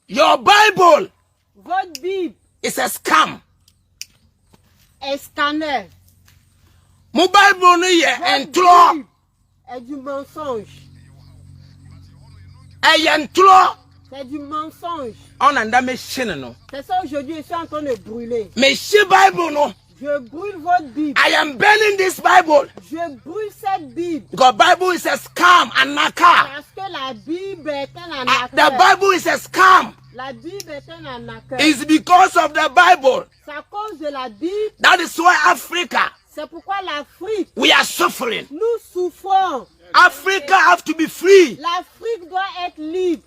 Your Bible Votre Bible is a scam. est scanner. Mon Bible ni ye Votre entlo. Bible est du mensonge. E ye entlo. C'est du mensonge. On anda me shine no. C'est ça aujourd'hui, je suis en train de brûler. Me shi Bible no. Je brûle votre Bible. I am burning this Bible. Je brûle cette Bible. Because Bible is a scam and naka. Parce que la Bible est un The arnaqueur. Bible is a scam. La Bible est un arnaqueur. It's because of the Bible. C'est à cause de la Bible. That is why Africa, C'est pourquoi l'Afrique, we are suffering. nous souffrons. Africa have to be free. L'Afrique doit être libre.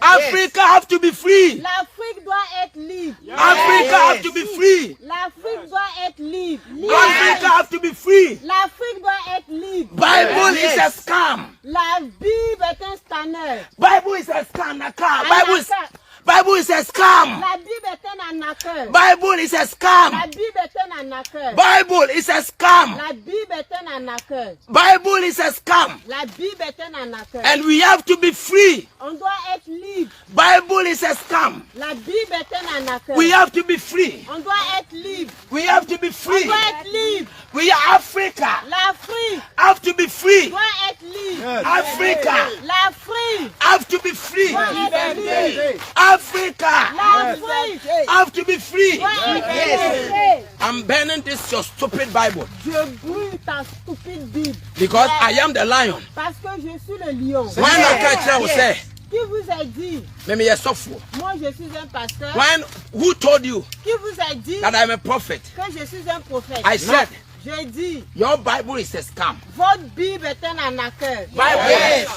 Africa have to be free. L'Afrique doit être libre. Africa have to be free. L'Afrique doit être libre. Africa have to be free. L'Afrique doit être libre. Bible is a scam. La Bible est un scanner. Bible is a scam. Naka. Arnaqueur. Bible is a scam. La Bible est un arnaqueur. Bible is a scam. La Bible est un arnaqueur. Bible is a scam. La Bible est un arnaqueur. Bible is a scam. La Bible est un arnaqueur. And we have to be free. On doit être libre. Bible is a scam. La Bible est un arnaqueur. We have to be free. On doit être libre. We have to be On free. doit être libre. We are Africa. L'Afrique Have to be free. doit être libre. Africa L'Afrique have to be free. doit être libre. Africa L'Afrique have to be free. doit être libre. I'm burning this your stupid Bible Je brûle ta stupide Bible. because I am the lion. Parce que je suis le lion. When I catch you, I will say, Qui vous a dit? "Meme ye suffer." Moi je suis un pasteur. When who told you Qui vous a dit that I'm a prophet? que je suis un prophète? I said J'ai dit, your Bible is a scam. votre Bible est un arnaqueur. Bible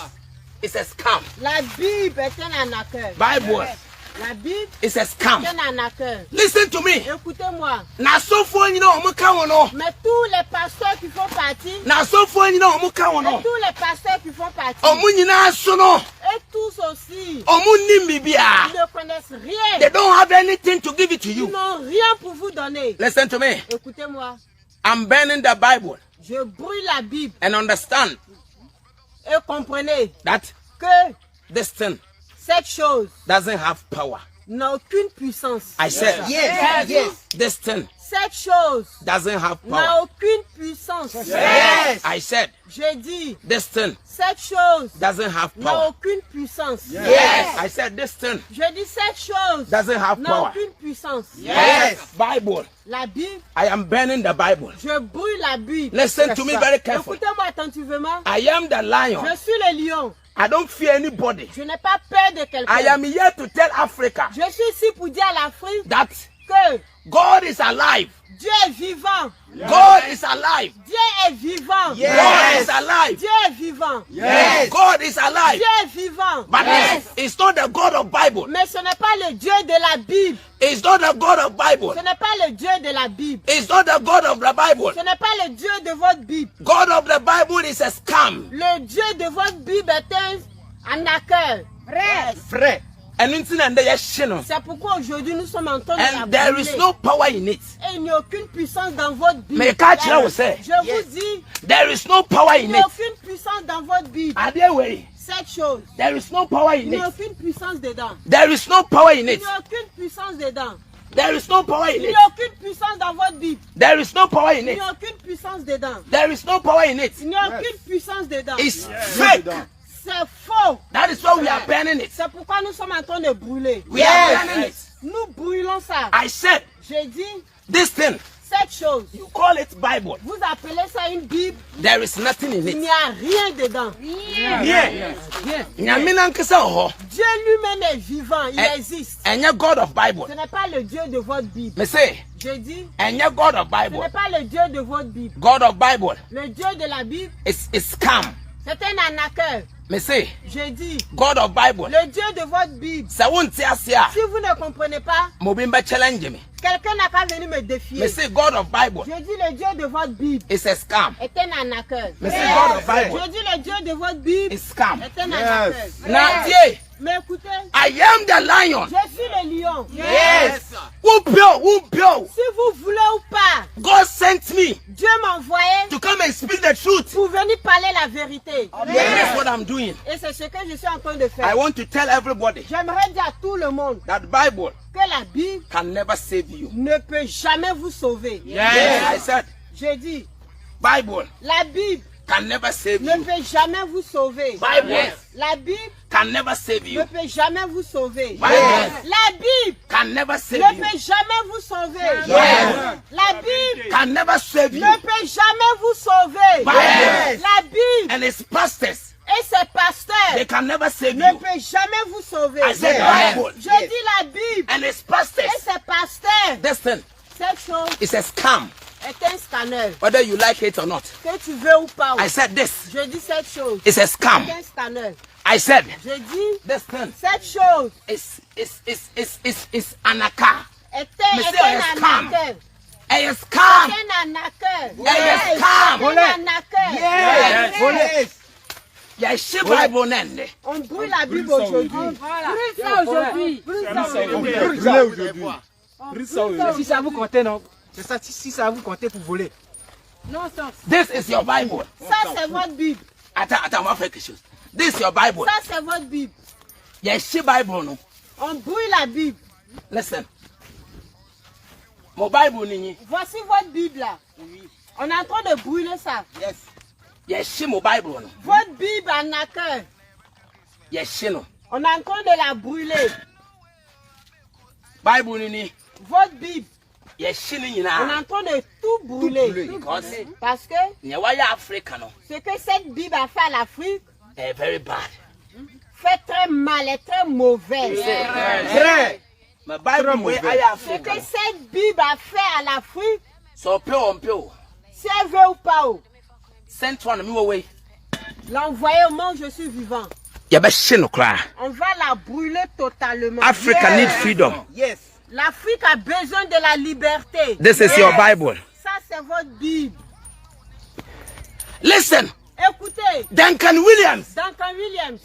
is a scam. La Bible est un arnaqueur. Bible La Bible is a est scam. un arnaqueur. Listen to me. Écoutez-moi. Na suffer you know omo ka wono. Mais tous les pasteurs qui font partie, Na suffer you know omo ka et wono. tous les pasteurs qui font partie, Omo nyina so no. et tous aussi, Omo ni bibia. ils ne connaissent rien. They don't have anything to give it to Ils you. n'ont rien pour vous donner. Listen to me. Écoutez-moi. I'm burning the Bible Je brûle la Bible and understand et comprenez that que this thing cette chose doesn't have power. n'a aucune puissance. I said this thing Cette chose doesn't have n'a power. aucune puissance. I said J'ai dit, this thing cette chose doesn't have n'a power. aucune puissance. I said this thing J'ai dit, cette chose doesn't have n'a power. aucune puissance. Bible. La Bible, I am burning the Bible. je brûle la Bible. Listen to me very carefully. Écoutez-moi attentivement. I am the lion. Je suis le lion. I don't fear anybody. Je n'ai pas peur de I quelqu'un. am here to tell Africa Je suis ici pour dire à l'Afrique that que God is alive. Dieu est vivant. God is alive. Dieu est vivant. God is alive. Dieu est vivant. God is alive. Dieu est vivant. But it's not the God of Bible. Mais ce n'est pas le Dieu de la Bible. It's not the God of Bible. Ce n'est pas le Dieu de la Bible. It's not the God of the Bible. Ce n'est pas le Dieu de votre Bible. God of the Bible is a scam. Le Dieu de votre Bible est un arnaqueur. Frère. And C'est pourquoi aujourd'hui nous sommes en train de la and there brûler. is no power in it. Et il n'y a aucune puissance dans votre Bible. Mais catch là où c'est. Je vous dis, There is no power il in n'y a it. aucune puissance dans votre Bible. Adewey. Cette chose, There is no power il in n'y a it. aucune puissance dedans. There is no power in Il it. n'y a aucune puissance dedans. There is no power in Il n'y it. a aucune puissance dans votre Bible. There is no power in Il n'y it. a aucune puissance dedans. There is no power in it. Il n'y a aucune puissance dedans. It's fake. C'est faux. That is why we are burning it. C'est pourquoi nous sommes en train de brûler. We are burning it. Nous brûlons ça. I said J'ai dit, this thing. cette chose, You call it Bible. vous appelez ça une Bible, There is nothing in il it. n'y a rien dedans. Yeah. Nyame nankasa ho. Dieu lui-même est vivant, il Eh. existe. Enye God of Bible. Ce n'est pas le Dieu de votre Bible. Me say Je dis, enye God of ce Bible. n'est pas le Dieu de votre Bible. God of Bible Le Dieu de la Bible, is scam. c'est un arnaqueur. Me say Je dis, God of Bible. le Dieu de votre Bible, Sa wonti asia. si vous ne comprenez pas, Mobimba challenge me. quelqu'un n'a qu'à venir me Me défier. say God of Bible Je dis, le Dieu de votre Bible is a scam. est un arnaqueur. Me say God of Bible Je dis, le Dieu de votre Bible is scam. est un arnaqueur. Now, yeah, Mais écoutez, I am the lion. je suis le lion. Yes. Si vous voulez ou pas, God sent me Dieu m'a envoyé to come and speak the truth. pour venir parler la vérité. And that's what I'm doing. Et c'est ce que je suis en train de I faire. want to tell everybody J'aimerais dire à tout le monde that Bible que la Bible can never save you. ne peut jamais vous sauver. I said Je dis, Bible la Bible can never save ne you. peut jamais vous sauver. Bible La Bible can never save ne you. peut jamais vous sauver. Bible La Bible can never save ne you. peut jamais vous sauver. Yes. La Bible Can never save you. ne peut jamais vous sauver. Yes. La Bible And its pastors, et ses they pasteurs can never save ne you. peut jamais vous sauver. I said Bible Je dis la Bible and its et pastors. ses pasteurs. This thing Cette chose is a scam, est un scanner. whether you like it or not. Que tu veux ou pas. I said this Je dis cette chose. is a scam. C'est un scanner. I said Je dis this thing cette chose is an aka. est Mais c'est un un scam. arnaqueur. A scam. C'est un arnaqueur. Yes. Scam. C'est un arnaqueur. Yes. Yeah, she Bible nende. On brûle la Bible aujourd'hui. Brûle ça aujourd'hui. Si ça vous comptait, non? C'est ça, si ça vous comptait pour voler. Non, sens. This is your Bible. Ça, c'est votre Bible. Attends, on va faire quelque chose. This is your Bible. Ça, c'est votre Bible. Yeah, she Bible no. On brûle la Bible. Listen. Mon Bible nini. Voici votre Bible là. On est en train de brûler ça. Yes. Yeah, she mon Bible no. Votre Bible arnaqueur. Yeah, she no. On est en train de la brûler. Bible nini. Votre Bible. Yeah, she ni On est en na. train de tout brûler. Because Parce que yeah, why Africa no? ce que cette Bible a fait à l'Afrique Very bad. fait très mal, est très mauvaise. Très. My Bible way I Ce que Africa. cette Bible a fait à l'Afrique, So pay on pay. si elle veut ou pas, Sent one me way. l'envoyer au monde, je suis vivant. Yeah, but she no cry. On va la brûler totalement. Africa need freedom. Yes. L'Afrique a besoin de la liberté. This is your Bible. Ça, c'est votre Bible. Listen, Écoutez, Duncan Williams, Duncan Williams,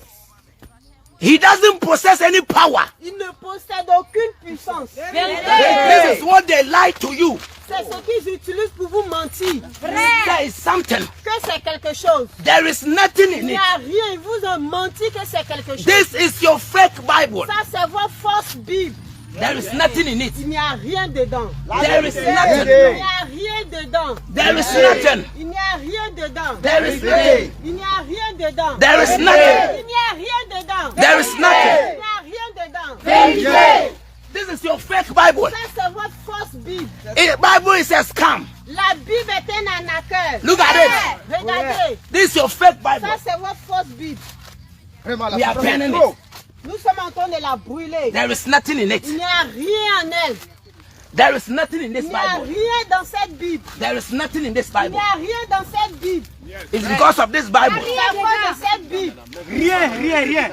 he doesn't possess any power. il ne possède aucune puissance. This is what they lie to you. C'est ce qu'ils utilisent pour vous mentir. There is something. Que c'est quelque chose. There is nothing Il in n'y it. a rien. Ils vous ont menti que c'est quelque chose. This is your fake Bible. Ça, c'est votre fausse Bible. There is nothing in it. Il n'y a rien dedans. There is Il nothing. n'y a rien dedans. There is nothing. Il n'y a rien dedans. There is nothing. Il n'y a rien dedans. There is nothing. Il n'y a rien dedans. There is nothing. Il n'y a rien dedans. This is your fake Bible. Ça, c'est votre fausse Bible. The Bible is a scam. La Bible est un arnaqueur. Look at it. Regardez. This is your fake Bible. Ça, c'est votre fausse Bible. We are burning it. Nous sommes en train de la brûler. There is nothing in Il it. n'y a rien en elle. There is nothing in this Il n'y a Bible. rien dans cette Bible. There is nothing in this Il n'y Bible. a rien dans cette Bible. It's because of this Bible. C'est à cause de cette Bible. Rien.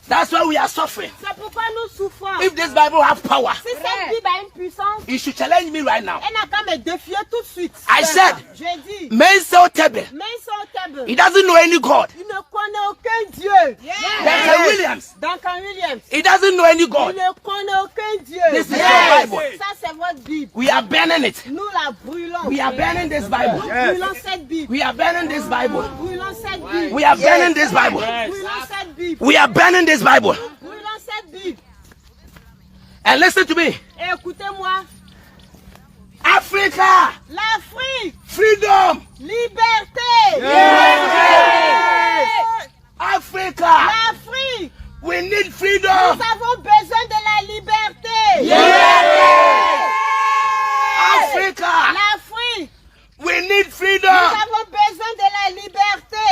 That's why we are suffering. C'est pourquoi nous souffrons. If this Bible have power, Si cette Bible a une puissance, you should challenge me right now. elle n'a qu'à me défier tout de suite. I said, J'ai dit, men so terrible. mais son table. He doesn't know any God. Il ne connaît aucun Dieu. Duncan Williams. Duncan Williams. He doesn't know any Il God. ne connaît aucun Dieu. This is your Bible. Ça, c'est votre Bible. We are burning it. Nous la brûlons. We are burning this Bible. Brûlons cette Bible. We are burning this Bible. Brûlons cette Bible. We are burning this Bible. Brûlons cette Bible. We are burning this Bible. Brûlons cette Bible. And listen to me. Et écoutez-moi. Africa, L'Afrique, freedom. liberté. Africa, L'Afrique, we need nous freedom. avons besoin de la liberté. Africa, L'Afrique, we need nous freedom. avons besoin de la liberté.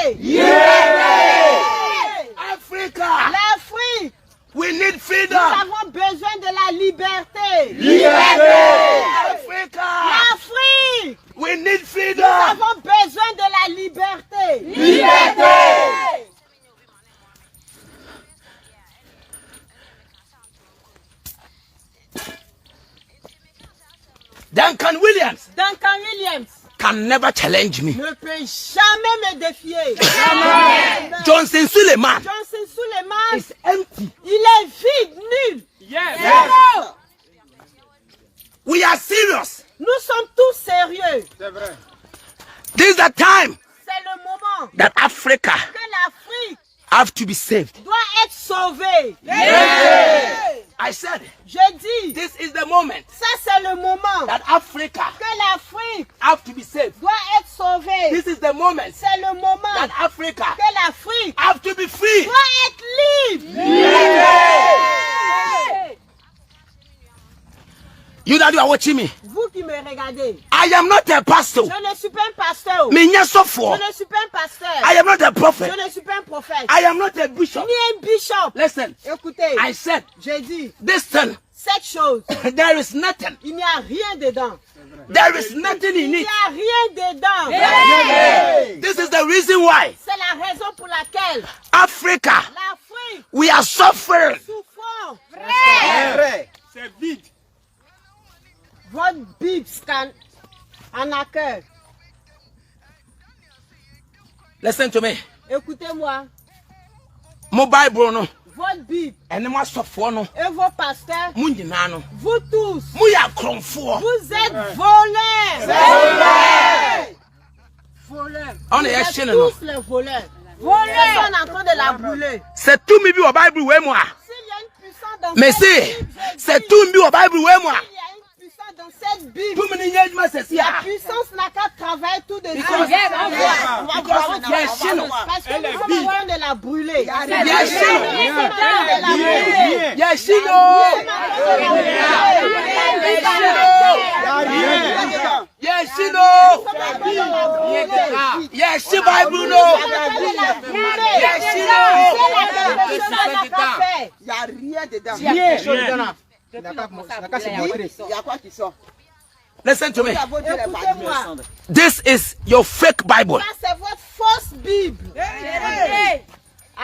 Africa, L'Afrique, we need nous freedom. avons besoin de la liberté. Africa, L'Afrique, we need nous freedom. avons besoin de la liberté. Duncan Williams Duncan Williams can never challenge me. ne peut jamais me défier. Johnson Suleiman Johnson Suleiman, is empty. il est vide, nul. We are serious. Nous sommes tous sérieux. C'est vrai. This is the time C'est le moment that Africa que l'Afrique have to be saved. doit être sauvée. I said, Je dis, this is the moment ça c'est le moment that Africa que l'Afrique have to be saved. doit être sauvée. This is the moment C'est le moment that Africa que l'Afrique have to be free. doit être libre. You that you are watching me, Vous qui me regardez, I am not a pastor. je ne suis pas un pasteur. Me nyasofo. Je ne suis pas un pasteur. I am not a prophet. Je ne suis pas un prophète. I am not a bishop. Ni un bishop. Listen, Écoutez, I said j'ai dit, this thing. cette chose, There is nothing. il n'y a rien dedans. There is nothing in Il n'y it. a rien dedans. This is the reason why C'est la raison pour laquelle Africa, l'Afrique we are suffering. souffre. C'est vrai. C'est vide. Votre Bible scan en accueil. Listen to me. Écoutez-moi. Mo Bible no. Votre Bible And mo suffer no. et vos pasteurs, Mo nyina no. vous tous, Mo ya kromfo. vous êtes voleurs. Voleur. On Vous est êtes chine no. tous les voleurs. Voleurs sont en train de la brûler. C'est tout mi bi au Bible we moi. S'il y a une puissance dans Mais cette si, Bible, je c'est dis, tout mi au Bible we moi. s'il y a une puissance dans cette Bible, Tout mi ni nyejuma c'est la sia. puissance n'a qu'à travailler tout de suite. Because- On va voir. Because il y a chine. Parce que nous sommes en train de la brûler. Il y a chine. Nous sommes en train de la brûler. Il y a chine. Yeah, she know. Yeah, she Bible know. Il n'y a rien dedans. Il y a quelque chose dedans. Il n'a qu'à se montrer. Il y a quoi qui sort? Listen to me. Nous avons dit les Écoutez-moi, This is your fake Bible. ça c'est votre fausse Bible.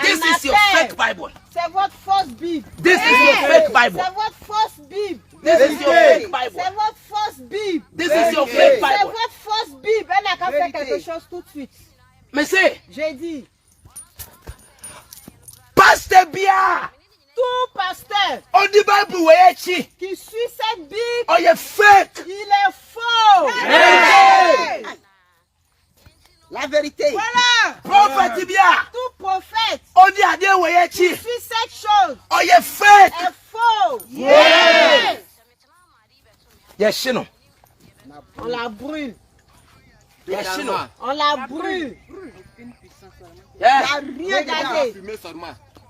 This is your fake Bible. C'est votre fausse Bible. This is your fake Bible. C'est votre fausse Bible. This is your fake C'est Bible. votre fausse Bible. This is your fake C'est Bible. votre fausse Bible. Elle n'a qu'à faire quelque chose tout de suite. Mais c'est J'ai dit, Pasteur Bia. tout pasteur On dit Bible weyechi. qui suit cette Bible, Oh, you fake. il est faux. La vérité. Prophet Bia. Tout prophète On dit Ade weyechi. qui suit cette chose Oh, you fake. est faux. Yes, she know. On la brûle. Yes, she know. On la brûle. Yeah. Rien dedans. Regardez.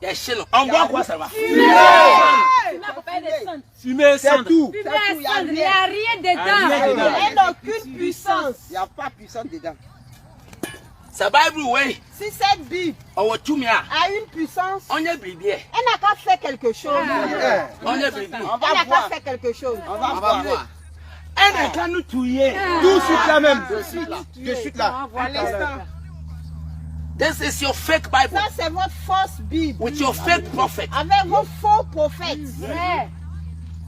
Yes, she know. On voit quoi ça va. Fumer, c'est tout. Il n'y a rien dedans. Elle n'a aucune puissance. Il n'y a pas puissance dedans. Sa Bible way. Si cette Bible Oh, tu m'as. a une puissance, On y est biblié. elle n'a qu'à faire quelque chose. On y est biblié. On Elle va n'a qu'à voir. faire quelque chose. On va voir. Elle can nous tuer. Tout de suite là même. De suite là. À l'instant. This is your fake Bible Ça, c'est votre fausse Bible. with your fake prophet. Avec vos faux prophètes.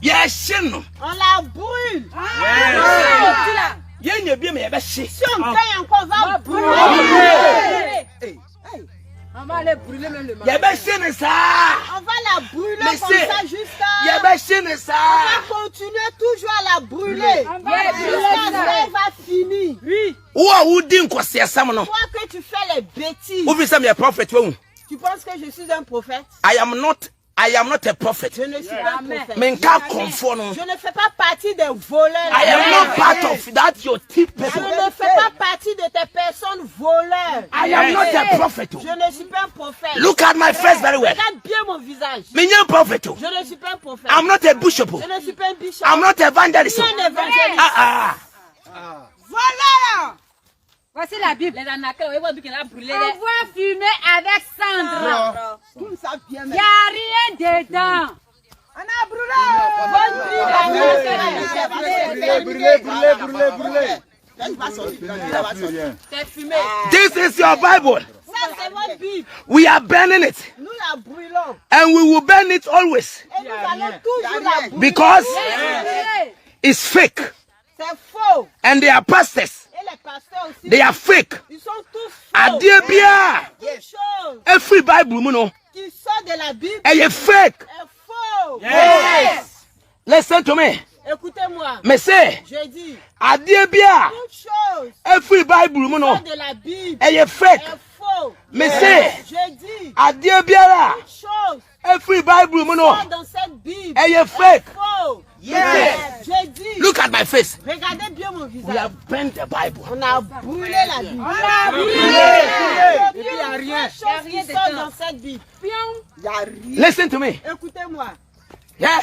Yes, she know. On la brûle. Yen ye bi me ye be she. Si on paye encore, on va brûler. On va aller brûler même le Ye be she ne ça. On va la brûler Mais comme c'est- ça jusqu'à... Ye be she ne On ça. va continuer toujours à la brûler. Jusqu'à ce qu'elle va finir. Wo a wo di nkwose asam no. Toi que tu fais les bêtises, Wo fi say me prophet wo. tu penses que je suis un prophète? I am not a prophet. Je ne suis pas un prophète. Me nka konfo no. Je ne fais pas partie des voleurs. I am not part of that your thief Je person. ne fais pas partie de tes personnes voleurs. I am not a prophet. Je ne suis pas un prophète. Look at my face very well. Regarde bien mon visage. Me nye prophet. Je ne suis pas un prophète. I'm not a bishop. Je ne suis pas un bishop. I'm not evangelist. Je suis un évangéliste. Ah. Voilà. Voici la Bible. On voit fumer avec cendre. Tout ça vient Il même. n'y a rien dedans. Brûlez. Quand il va sortir, il va sortir. C'est fumé. This is your Bible. Ça, c'est votre Bible. We are burning it. Nous la brûlons. And we will burn it always. Et nous allons toujours la brûler. Because it's fake. C'est faux. And they are pastors. Et les pasteurs aussi. They are fake. Ils sont tous faux. Adie bia. Toute chose Every Bible, you know, qui sort de la Bible and you fake. est faux. Listen to me. Écoutez-moi. Mais c'est, Je dis. adieu bien. Toute chose. Every Bible, mon nom. De la Bible. Elle est fake. Est faux. Mais c'est, Je dis. adieu bien là. Toute chose. Every Bible, mon nom. Dans cette Bible. Elle est fake. Faux. Yes. Je dis. Look at my face. Regardez bien mon visage. We have burned the Bible. On a brûlé la Bible. On a brûlé. Et puis il n'y a rien. Choses qui sont dans cette Bible. Il n'y a rien. Listen to me. Écoutez-moi. Yeah.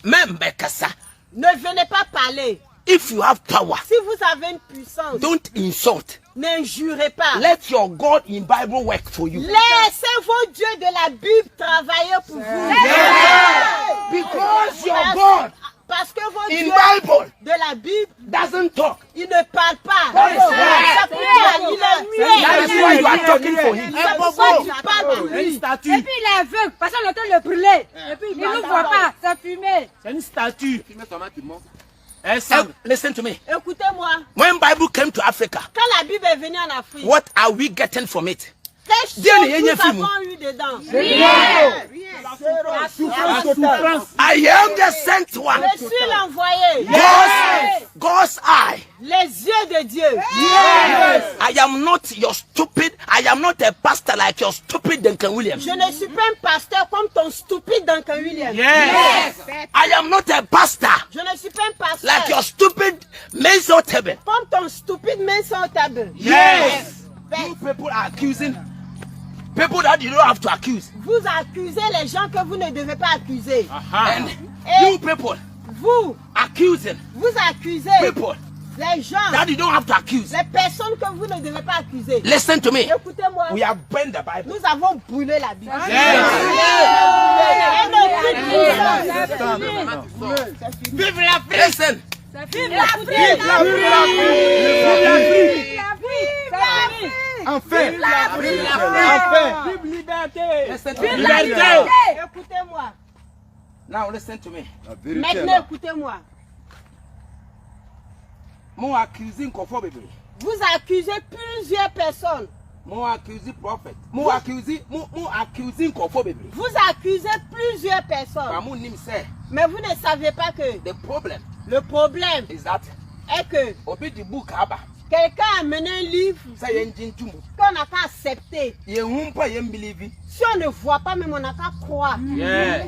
Même ça. Ne venez pas parler. If you have power, Si vous avez une puissance, don't insult. n'injurez pas. Let your God in Bible work for you. Laissez vos dieux de la Bible travailler pour vous. Because your God Parce que vos in dieux Bible de la Bible, doesn't talk. ils ne parlent pas. That is why. Ça peut dire, il est That is why you are muet. talking for him. C'est pour ça que tu parles pour C'est une lui. statue. Et puis il est aveugle, parce qu'on entend le brûler. Et puis il ne nous voit pas, c'est fumé. C'est une statue. Un sang. Listen to me. Écoutez-moi, When Bible came to Africa, quand la Bible est venue en Afrique, what are we getting from it? quelles Dieu choses n'est nous rien film. avons eu dedans? La souffrance. I am the sent one. Je suis l'envoyé. God's eye. Les yeux de Dieu. I am not your stupid. I am not a pastor like your stupid Duncan Williams. Je ne suis pas un pasteur comme ton stupide Duncan Williams. I am not a pastor Je ne suis pas un pasteur like your stupid Menzo Tebe. comme ton stupide Mensa Table. You people are accusing people that you don't have to accuse. Vous accusez les gens que vous ne devez pas accuser. And you people Vous, accusing vous accusez people les gens, that you don't have to accuse. les personnes que vous ne devez pas accuser. Listen to me. Écoutez-moi, We have burned the Bible. nous avons brûlé la Bible. Vive l'Afrique. Listen. Vive l'Afrique. Enfin. Enfin. Vive liberté. Listen to me. Écoutez-moi. Now listen to me. Maintenant, écoutez-moi. Mon accusing Kofo Bebe. Vous accusez plusieurs personnes. Mon accusing prophet. Mon accusing Kofo Bebe. Vous accusez plusieurs personnes. Mon name say Mais vous ne savez pas que the problem le problème is that est que obi the book aba. quelqu'un a mené un livre Say engine tumu. qu'on n'a qu'à accepter. Ye humpa ye believe. Si on ne voit pas, même on n'a qu'à croire. Yeah.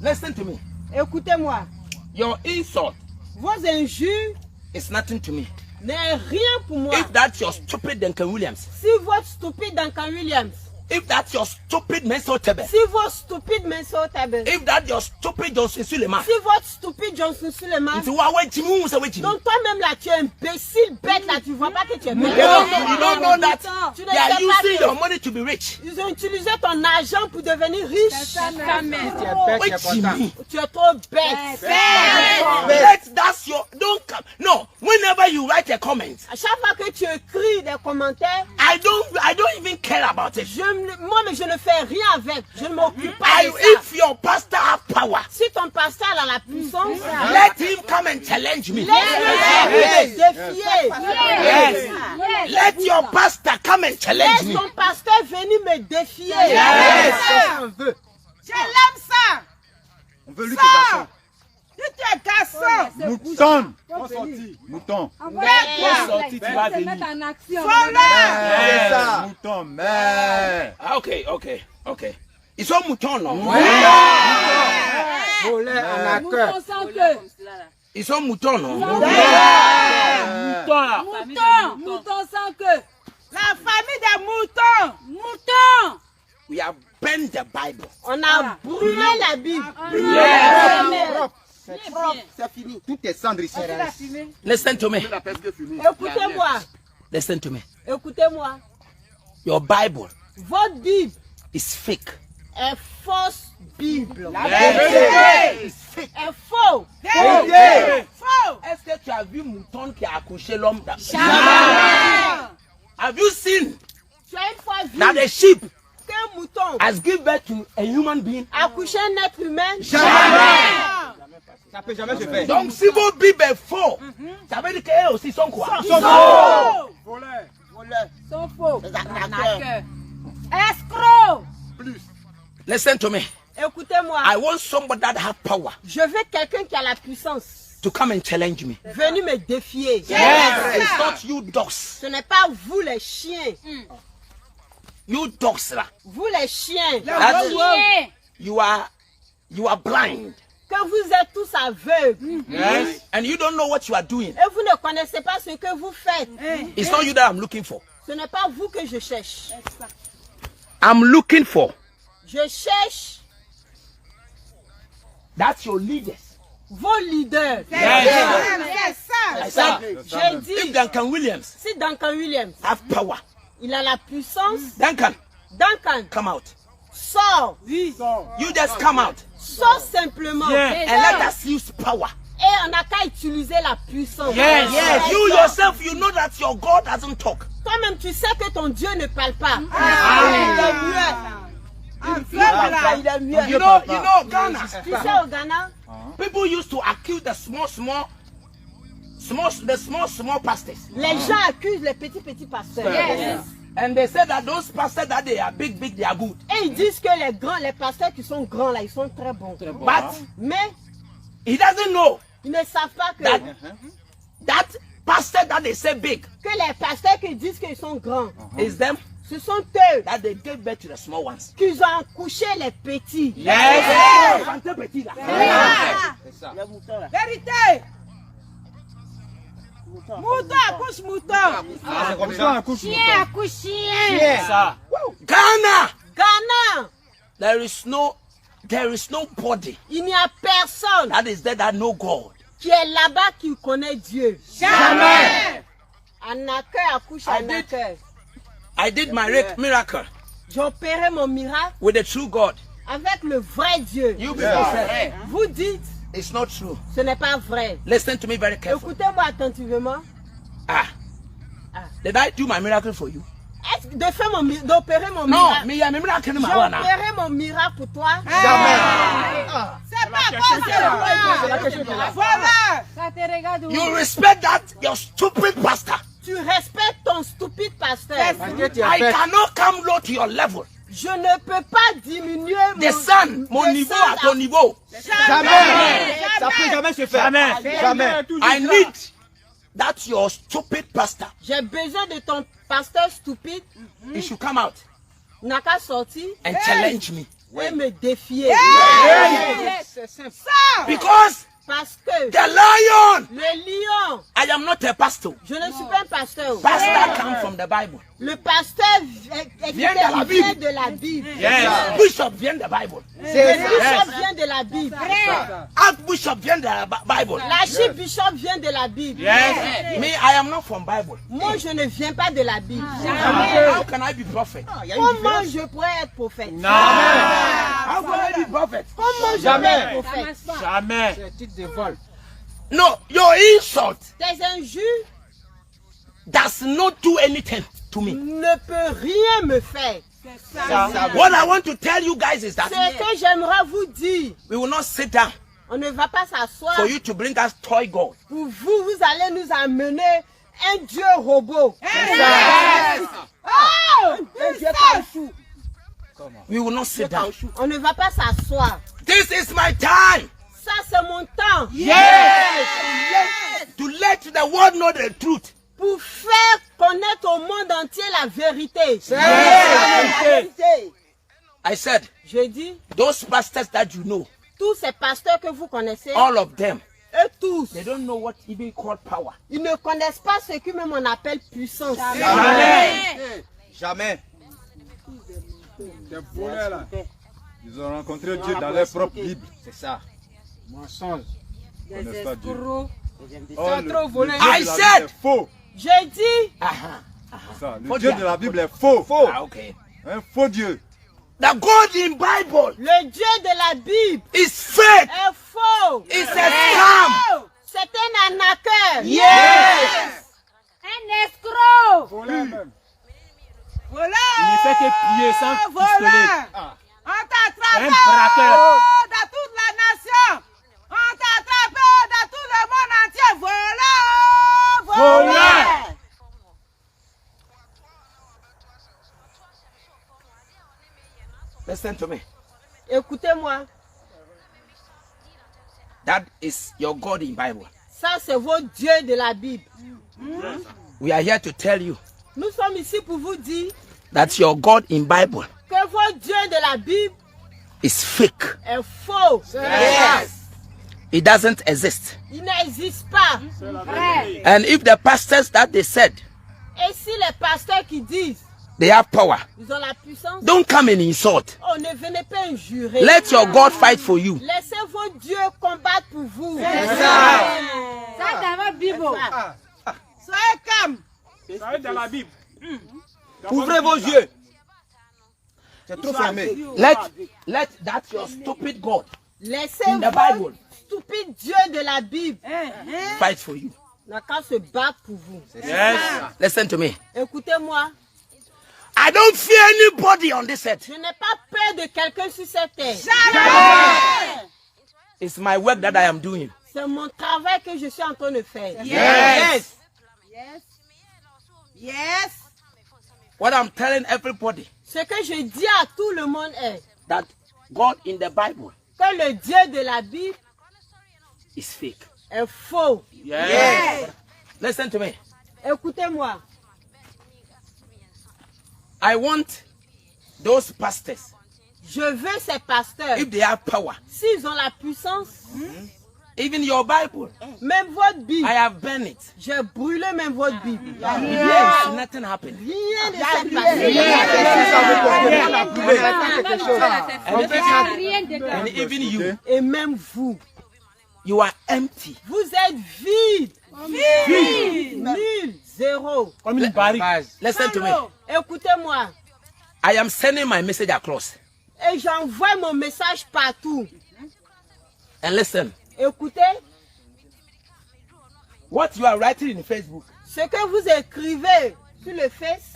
Listen to me. Écoutez-moi. Your insult Vos injures is nothing to me. n'est rien pour moi. If that's your stupid Duncan Williams. Si votre stupide Duncan Williams, If that's your stupid Menso Tebe. si votre stupide Mensa Table, If that's your stupid Johnson Suleiman. si votre stupide Johnson Suleiman, It's why Jimu say Jimu. donc toi-même là, tu es imbécile, bête là, tu vois pas que tu es bête. You don't know that Tu ne they are sais pas using que your money to be rich. ils ont utilisé ton argent pour devenir riche. Wait, Jimu. Tu es trop bête. That's your don't come. No, whenever you write a comment, À chaque fois que tu écris des commentaires, I don't even care about it. moi, mais je ne fais rien avec. Je ne m'occupe pas de ça. If your pastor have power, Si ton pasteur a la puissance, let him come and challenge me. laisse-le défier. Let your pastor come and challenge Laisse me. ton pasteur venir me défier. On veut. Je l'aime ça. On veut lui que garçon. Tu es garçon. Mouton. Mouton. Sorti, tu vas venir. En action. C'est ça. Mouton, mais. Okay. It's all mouton, no? Voler en Mouton accueil. sans queue. It's all mouton, no? Mouton là. Mouton sans queue. La famille des moutons. Mouton. We have burned the Bible. On a brûlé la Bible. C'est propre. C'est fini. Tout est cendre ici. Listen to me. Écoutez-moi. Listen to me. Écoutez-moi. Your Bible Votre Bible is fake. est fausse Bible. Est Est faux. Est-ce que tu as vu mouton qui a accouché l'homme? Have you seen Tu as une fois vu that a sheep qu'un mouton has given birth to a human being? a couché un être humain? Ça peut jamais se faire. Donc si vos Bibles est faux, ça veut dire qu'eux aussi sont quoi? Voleur. Sont faux. Les arnaqueurs. Escroc. Listen to me. Écoutez-moi. I want somebody that have power Je veux quelqu'un qui a la puissance. to come and challenge me. Venu me défier. It's not you dogs. Ce n'est pas vous les chiens. You dogs là. Vous les chiens. That's- Chien. You are blind. Que vous êtes tous aveugles. And you don't know what you are doing. Et vous ne connaissez pas ce que vous faites. It's not you that I'm looking for. Ce n'est pas vous que je cherche. I'm looking for. Je cherche That's your leaders. vos leaders. I said, J'ai if dit, Duncan Williams si Duncan Williams, have power, il a la puissance, Duncan, Duncan, come out. sors. You just come out Sors simplement. and let us use power. Et on n'a qu'à utiliser la puissance. Yes. You yourself, you know that your God doesn't talk. Toi-même, tu sais que ton Dieu ne parle pas. Il est muet. Il est muet. You know, Ghana. Tu sais, au Ghana, People used to accuse the small pastors. les gens accusent les petits pasteurs. And they say that those pastors that they are big, they are good. Et ils disent que les pasteurs qui sont grands là, ils sont très bons. But Mais he doesn't know ils ne savent pas que, that pastor that they say big que les pasteurs qui disent qu'ils sont grands, is them ce sont eux that they gave birth to the small ones. qui ont accouché les petits. Yes. Petit là. Vérité. Mouton accouche mouton. Chien accouche chien. Ghana, Ghana, there is nobody il n'y a personne that is there that know God. qui est là-bas qui connaît Dieu. Jamais. Anaker accouche Anaker. I did my miracle J'ai opéré mon miracle with the true God. avec le vrai Dieu. You people say Vous dites, it's not true. ce n'est pas vrai. Listen to me very carefully. Écoutez-moi attentivement. Did I do my miracle for you? Est-ce que d'opérer mon No, miracle? me I'm a miracle J'ai my one. opéré mon miracle pour toi. C'est pas possible. Voilà. Ça te regarde où? You respect that your stupid pastor. Tu respectes ton stupide pasteur. I cannot come low to your level. Je ne peux pas diminuer Descends mon niveau à ton niveau. Jamais. Ça peut jamais se faire. Jamais. I need that your stupid pastor. J'ai besoin de ton pasteur stupide. He should come out N'a qu'à sortir and challenge me. et me défier. C'est simple. Because Parce que the lion, le lion, I am not a pastor. je ne suis pas un pasteur. Pastor come from the Bible. Le pasteur Vient de la Bible. vient de la Bible. Bishop vient de Bible. Le bishop vient de la Bible. Archbishop vient de la Bible. L'archibishop vient de la Bible. Me, I am not from Bible. Moi, je ne viens pas de la Bible. How can I be prophet? Comment je pourrais être prophète? How can I be prophet? Comment je pourrais être prophète? Jamais. C'est un titre de vol. No, your insult Tes injures does not do anything to me. ne peuvent rien me faire. What I want to tell you guys is Ce that que j'aimerais vous dire, we will not sit down on ne va pas s'asseoir. for you to bring us toy God. Pour vous, vous allez nous amener un Dieu robot. Un Dieu caoutchouc. We will not sit down. On ne va pas s'asseoir. This is my time Ça, c'est mon temps. to let the world know the truth. Pour faire connaître au monde entier la vérité. I said, Je dis, those pastors that you know, tous ces pasteurs que vous connaissez, all of them, eux tous, they don't know what even called power. ils ne connaissent pas ce que même on appelle puissance. Jamais. Ces voleurs là, ils ont rencontré Dieu dans leur propre Bible. C'est ça. Mensonge. Ils connaissent pas Dieu. Oh, le Dieu de la I Bible said, est faux. J'ai dit, C'est ça. Le Faut Dieu dire. de la Bible est faux. okay. Un faux Dieu. The God in Bible le Dieu de la Bible is fake. est faux. It's a scam. C'est un arnaqueur. Yes. Un escroc. Voleur même. Il ne fait que prier sans pistolet. On t'a attrapé Un braqueur. dans toute la nation. On t'a attrapé dans tout le monde entier. Voleur. Listen to me. Écoutez-moi. That is your God in Bible. Ça, c'est votre Dieu de la Bible. We are here to tell you Nous sommes ici pour vous dire that your God in Bible que votre Dieu de la Bible is fake. est faux. It doesn't exist. Il n'existe pas. And if the pastors that they said Et si les pasteurs qui disent they have power, ils ont la puissance, don't come and insult. oh, ne venez pas injurer. Let your God fight for you. Laissez votre Dieu combattre pour vous. Ça, dans votre Bible. Soyez calme. Ça est dans la Bible. Ouvrez vos yeux. C'est trop fermé. Let that your stupid God Laissez in the votre Bible stupide Dieu de la Bible fight for you. n'a qu'à se battre pour vous. Yes. Listen to me. Écoutez-moi, I don't fear anybody on this earth. je n'ai pas peur de quelqu'un sur cette terre. It's my work that I am doing. C'est mon travail que je suis en train de faire. Yes. Yes. What I'm telling everybody Ce que je dis à tout le monde est that God in the Bible que le Dieu de la Bible is fake. est faux. Yes. Listen to me. Écoutez-moi, I want those pastors, je veux ces pasteurs, if they have power, s'ils ont la puissance, even your Bible, même votre Bible, I have burned it. j'ai brûlé même votre Bible. Yes, nothing happened. Rien ne s'est passé. Rien dedans. And even you, Et même vous, you are empty. vous êtes vide. Nul, zéro. Comme une barrique. Listen to me. Écoutez-moi, I am sending my message across. et j'envoie mon message partout. And listen, Écoutez, what you are writing in Facebook ce que vous écrivez sur le Face,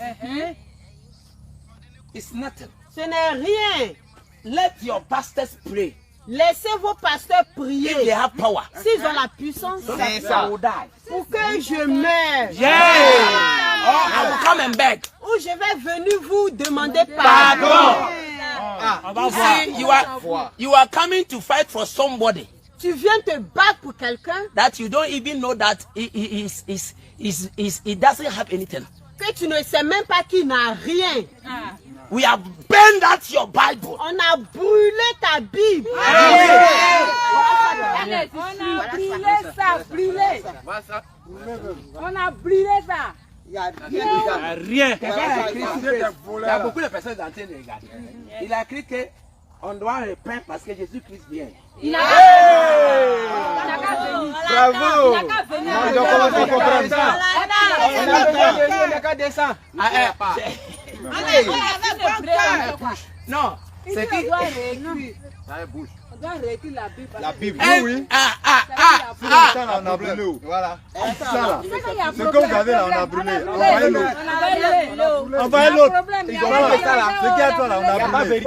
is nothing. ce n'est rien. Let your pastors pray. Laissez vos pasteurs If they prier. have power, S'ils ont la puissance, so that I will die. pour que je meure. Or I will come and beg. Ou je vais venir vous demander pardon. On va You voir. see, you are coming to fight for somebody Tu viens te battre pour quelqu'un that you don't even know that he doesn't have anything. que tu ne sais même pas qu'il n'a rien. We have burned out your Bible. On a brûlé ta Bible. On a brûlé ça, brûlé. On a brûlé ça. Il n'y a rien. Il y a beaucoup de personnes en train de regarder. Il a écrit qu'on doit répondre parce que Jésus-Christ vient. Il n'a qu'à venir. Bravo. Il n'a qu'à venir. On doit commencer à comprendre ça. On n'a qu'à descendre. Non, c'est qui? On doit réécrire la Bible. La Bible, Eh, oui. Ça, là, on a brûlé. Voilà. Ça, là. Ce que vous avez là, on a brûlé. Envoyez l'autre. Envoyez l'autre. Ils ont pas ça là. Ce qui est à toi là, on a brûlé.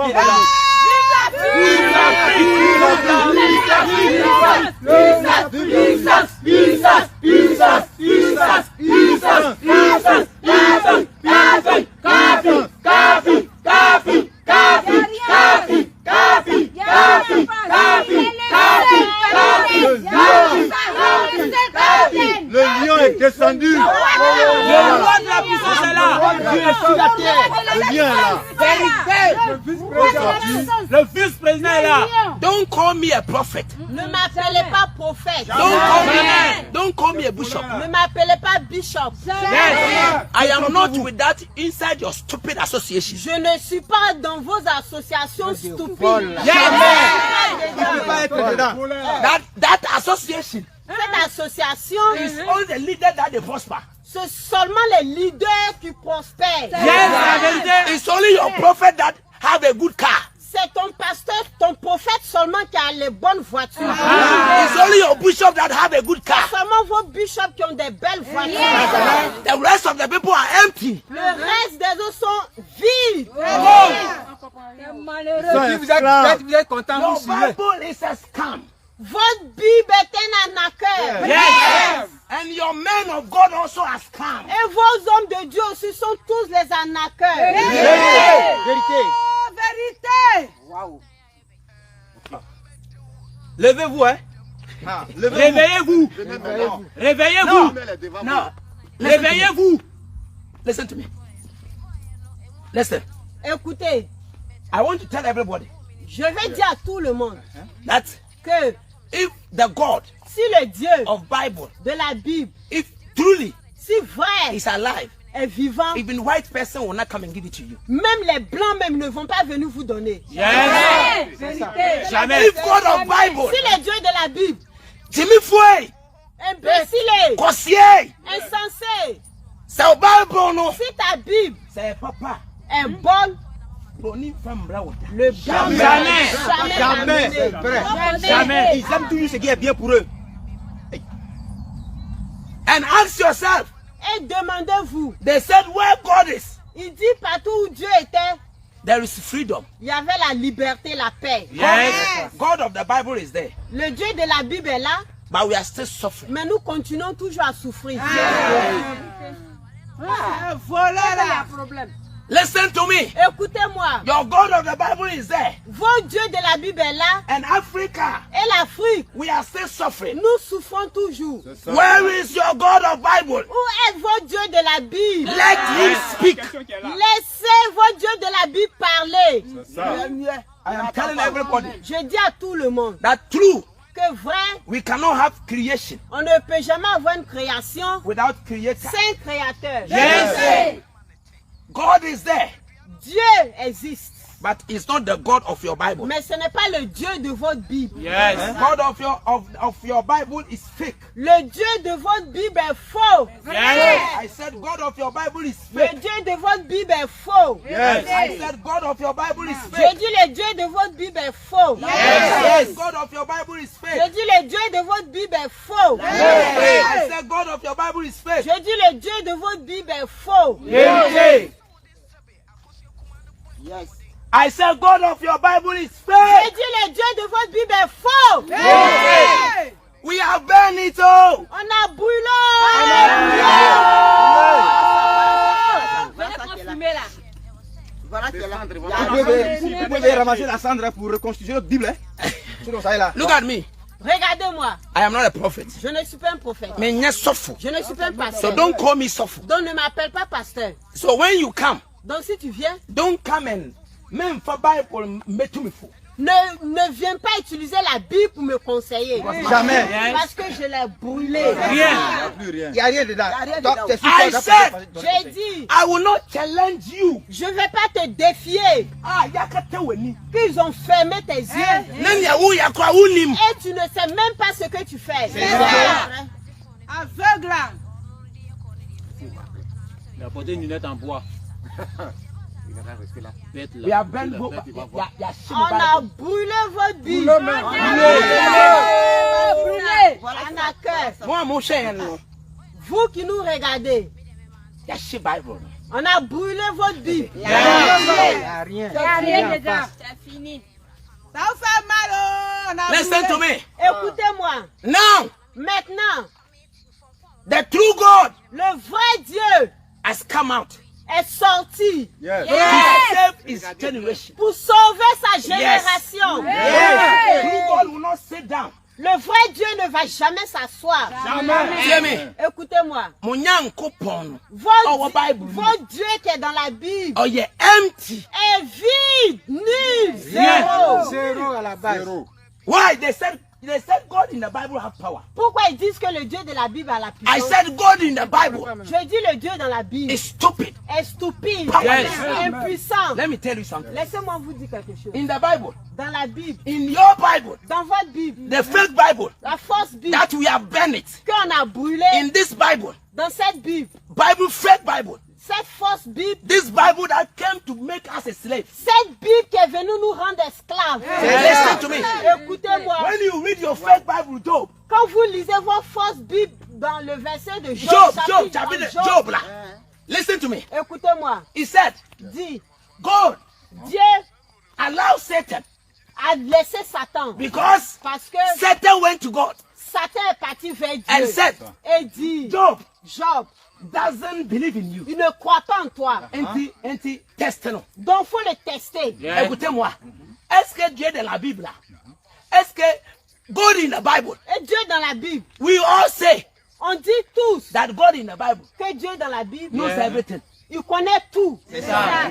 Le lion est descendu. Le roi de la puissance est là. Dieu est sur la terre. Le lion est là. Le vice-président est là. Don't call me a prophet. Ne m'appelez pas prophète. Don't call me a bishop. Ne m'appelez pas bishop. I am not with that inside your stupid association. Je ne suis pas dans vos associations stupides. Il ne peut pas être dedans. That association Cette association, is all the leaders that they prosper. c'est seulement les leaders qui prospèrent. Yes, la vérité. It's only your prophet that have a good car. C'est ton pasteur, ton prophète seulement qui a les bonnes voitures. It's only your bishop that have a good car. Seulement vos bishops qui ont des belles voitures. The rest of the people are empty. Le reste des autres sont vides. C'est malheureux. Ça, Vous êtes content, Your vous suivez. Bible is a scam. Votre Bible est un arnaqueur. Yes. And your men of God also are scam. Et vos hommes de Dieu aussi sont tous les arnaqueurs. Vérité. Vérité. Levez-vous, hein. Réveillez-vous. Réveillez-vous. No. Réveillez-vous. Listen to me. Listen. Écoutez, I want to tell everybody je vais dire à tout le monde that que if the God si le Dieu of Bible, de la Bible, if truly si vrai is alive, est vivant, even white person will not come and give it to you. même les blancs même ne vont pas venir vous donner. Yes. Jamais. If God of Bible, Si le Dieu de la Bible, Jimmy Foué, imbécile, Kossier, insensé, c'est au Bible, non? si ta Bible C'est papa. est bonne, Boni femme bravo. le Jamais. jamais, C'est vrai. Jamais. Ils aiment toujours ce qui est bien pour eux. And ask yourself, Et demandez-vous, they said where God is, il dit partout où Dieu était, there is freedom. il y avait la liberté, la paix. Yes. God of the Bible is there, Le Dieu de la Bible est là, but we are still suffering. mais nous continuons toujours à souffrir. Voilà le problème. Listen to me. Écoutez-moi, Your God of the Bible is there. votre Dieu de la Bible est là, And Africa, et l'Afrique, we are still suffering. nous souffrons toujours. Where is your God of Bible? Où est votre Dieu de la Bible? Let him speak. Laissez votre Dieu de la Bible parler. I am telling everybody Je dis à tout le monde that true, que vrai, we cannot have creation on ne peut jamais avoir une création without creator. sans créateur. Yes. God is there, Dieu existe, but it's not the God of your Bible. mais ce n'est pas le Dieu de votre Bible. Yes. God of your Bible is fake. Le Dieu de votre Bible est faux. Yes. I said God of your Bible is Le fake. Dieu de votre Bible est faux. I said God of your Bible is Je fake. dis le Dieu de votre Bible est faux. I said God of your Bible is Je fake. dis le Dieu de votre Bible est faux. I said God of your Bible is fake. Je dis le Dieu de votre Bible est faux. I said God of your Bible is Je fake. dis le Dieu de votre Bible est faux. We have burned it all. On a brûlé. Venez consumer là. Voilà qui est là. Vous pouvez ramasser la cendre pour reconstituer notre Bible. Sinon, ça est là. Look at me. Regardez-moi, I am not a prophet. je ne suis pas un prophète. Mais n'y a suffu. Je ne suis pas un So pasteur. don't call me suffu. Donc ne m'appelle pas pasteur. So when you come, Donc si tu viens, don't come and même for Bible me to me fool. ne viens pas utiliser la Bible pour me conseiller. Jamais. Parce que je l'ai brûlé. Rien. Plus rien. Il n'y a rien dedans. rien Toi, dedans. t'es sûr I que- said, J'ai dit, I will not challenge you. je ne vais pas te défier. Ah, yakate weni. Qu'ils ont fermé tes yeux. Nani ya wu ya kwa unim. Et tu ne sais même pas ce que tu fais. Aveugle là. Il a porté une lunette en bois. We have burned both. Ya On a brûlé votre Bible. Brûlé. On a cœur. Moi mon cher no. Vous qui nous regardez, Ya shi Bible. on a brûlé votre Bible. Il n'y a rien. Il n'y a rien dedans. C'est fini. Ça vous fait mal. Oh, on a Listen to brûlé. me. Écoutez-moi. Now, Maintenant, the true God le vrai Dieu has come out est sorti Yes. to save his generation. pour sauver sa génération. The true God will not sit down. Le vrai Dieu ne va jamais s'asseoir. Hear me. Écoutez-moi. Mon nyankopon. Our Bible. Votre Dieu qui est dans la Bible Oh yeah, empty. est vide, nul, zéro. Zéro à la base. Zéro. Why? They said God in the Bible have power. Pourquoi ils disent que le Dieu de la Bible a la I puissance? said God in the Bible Je dis le Dieu dans la Bible is stupid. est stupide, Yes. impuissant. Let me tell you something. Laissez-moi vous dire quelque chose. In the Bible, Dans la Bible, in your Bible, dans votre Bible, the fake Bible la fausse Bible that we have burned it. qu'on a brûlée, In this Bible, dans cette Bible, fake Bible, cette fausse Bible, this Bible that came to make us a slave. cette Bible qui est venue nous rendre esclaves. Listen to me. Écoutez-moi, When you read your fake Bible, Job, quand vous lisez votre fausse Bible dans le verset de Job, Job, chapitre Job, là. Listen to me. écoutez-moi, He said, dit, God Dieu allow Satan a laissé Satan because parce que Satan went to God Satan est parti vers and Dieu said, et dit, Job Job, doesn't believe in you. il ne croit pas en toi, Anti-testament. donc faut le tester. Écoutez-moi. Est-ce que Dieu est dans la Bible là? Est-ce que God in the Bible. Et Dieu dans la Bible. We all say On dit tous that God in the Bible que Dieu dans la Bible knows everything. il connaît tout. C'est ça.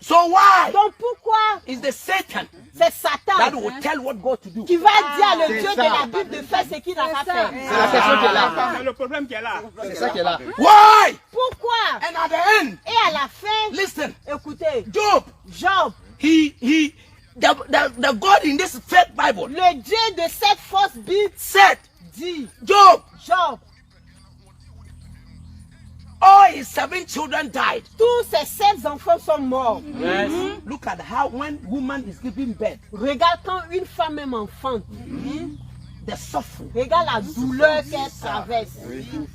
So why Donc pourquoi is the Satan c'est that Satan will tell what God to do? qui va dire à le c'est Dieu ça. de la Bible de faire ce qu'il n'a pas fait? C'est la question qui est là. C'est le problème qui est là. C'est ça qui est là. Why? Pourquoi? And at the end, Et à la fin, listen, écoutez, Job, Job, the God in this fake Bible le Dieu de cette fausse Bible said, dit, Job, Job, all his 7 children died. tous ses 7 enfants sont morts. Yes. Look at how when woman is giving birth, Regarde quand une femme même enfante, the suffering. regarde la douleur qu'elle traverse.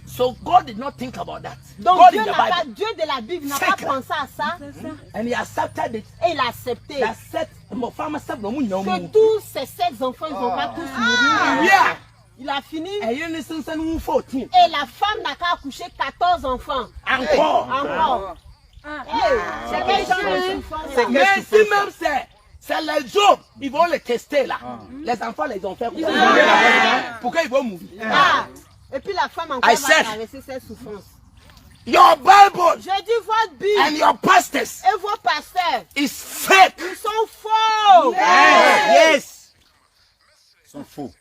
So God did not think about that. Donc God Dieu in the n'a pas, Bible, Dieu de la Bible n'a pas Sacred. pensé à ça and he accepted it. et il a accepté That said, que tous ces 7 enfants ils vont pas tous mourir. yeah. Il a fini And you listen to 14. et la femme n'a qu'à accoucher 14 enfants. Encore. Encore. Hey, c'est quel genre d'enfant? Mais si même c'est les Job, ils vont les tester là. Les enfants les ont fait. Pourquoi ils vont mourir? Ah. Et puis la femme encore I va said- traverser ses souffrances. Your Bible Je dis votre Bible and your pastors et vos pasteurs, is fake. ils sont faux. Yes. Ils sont faux.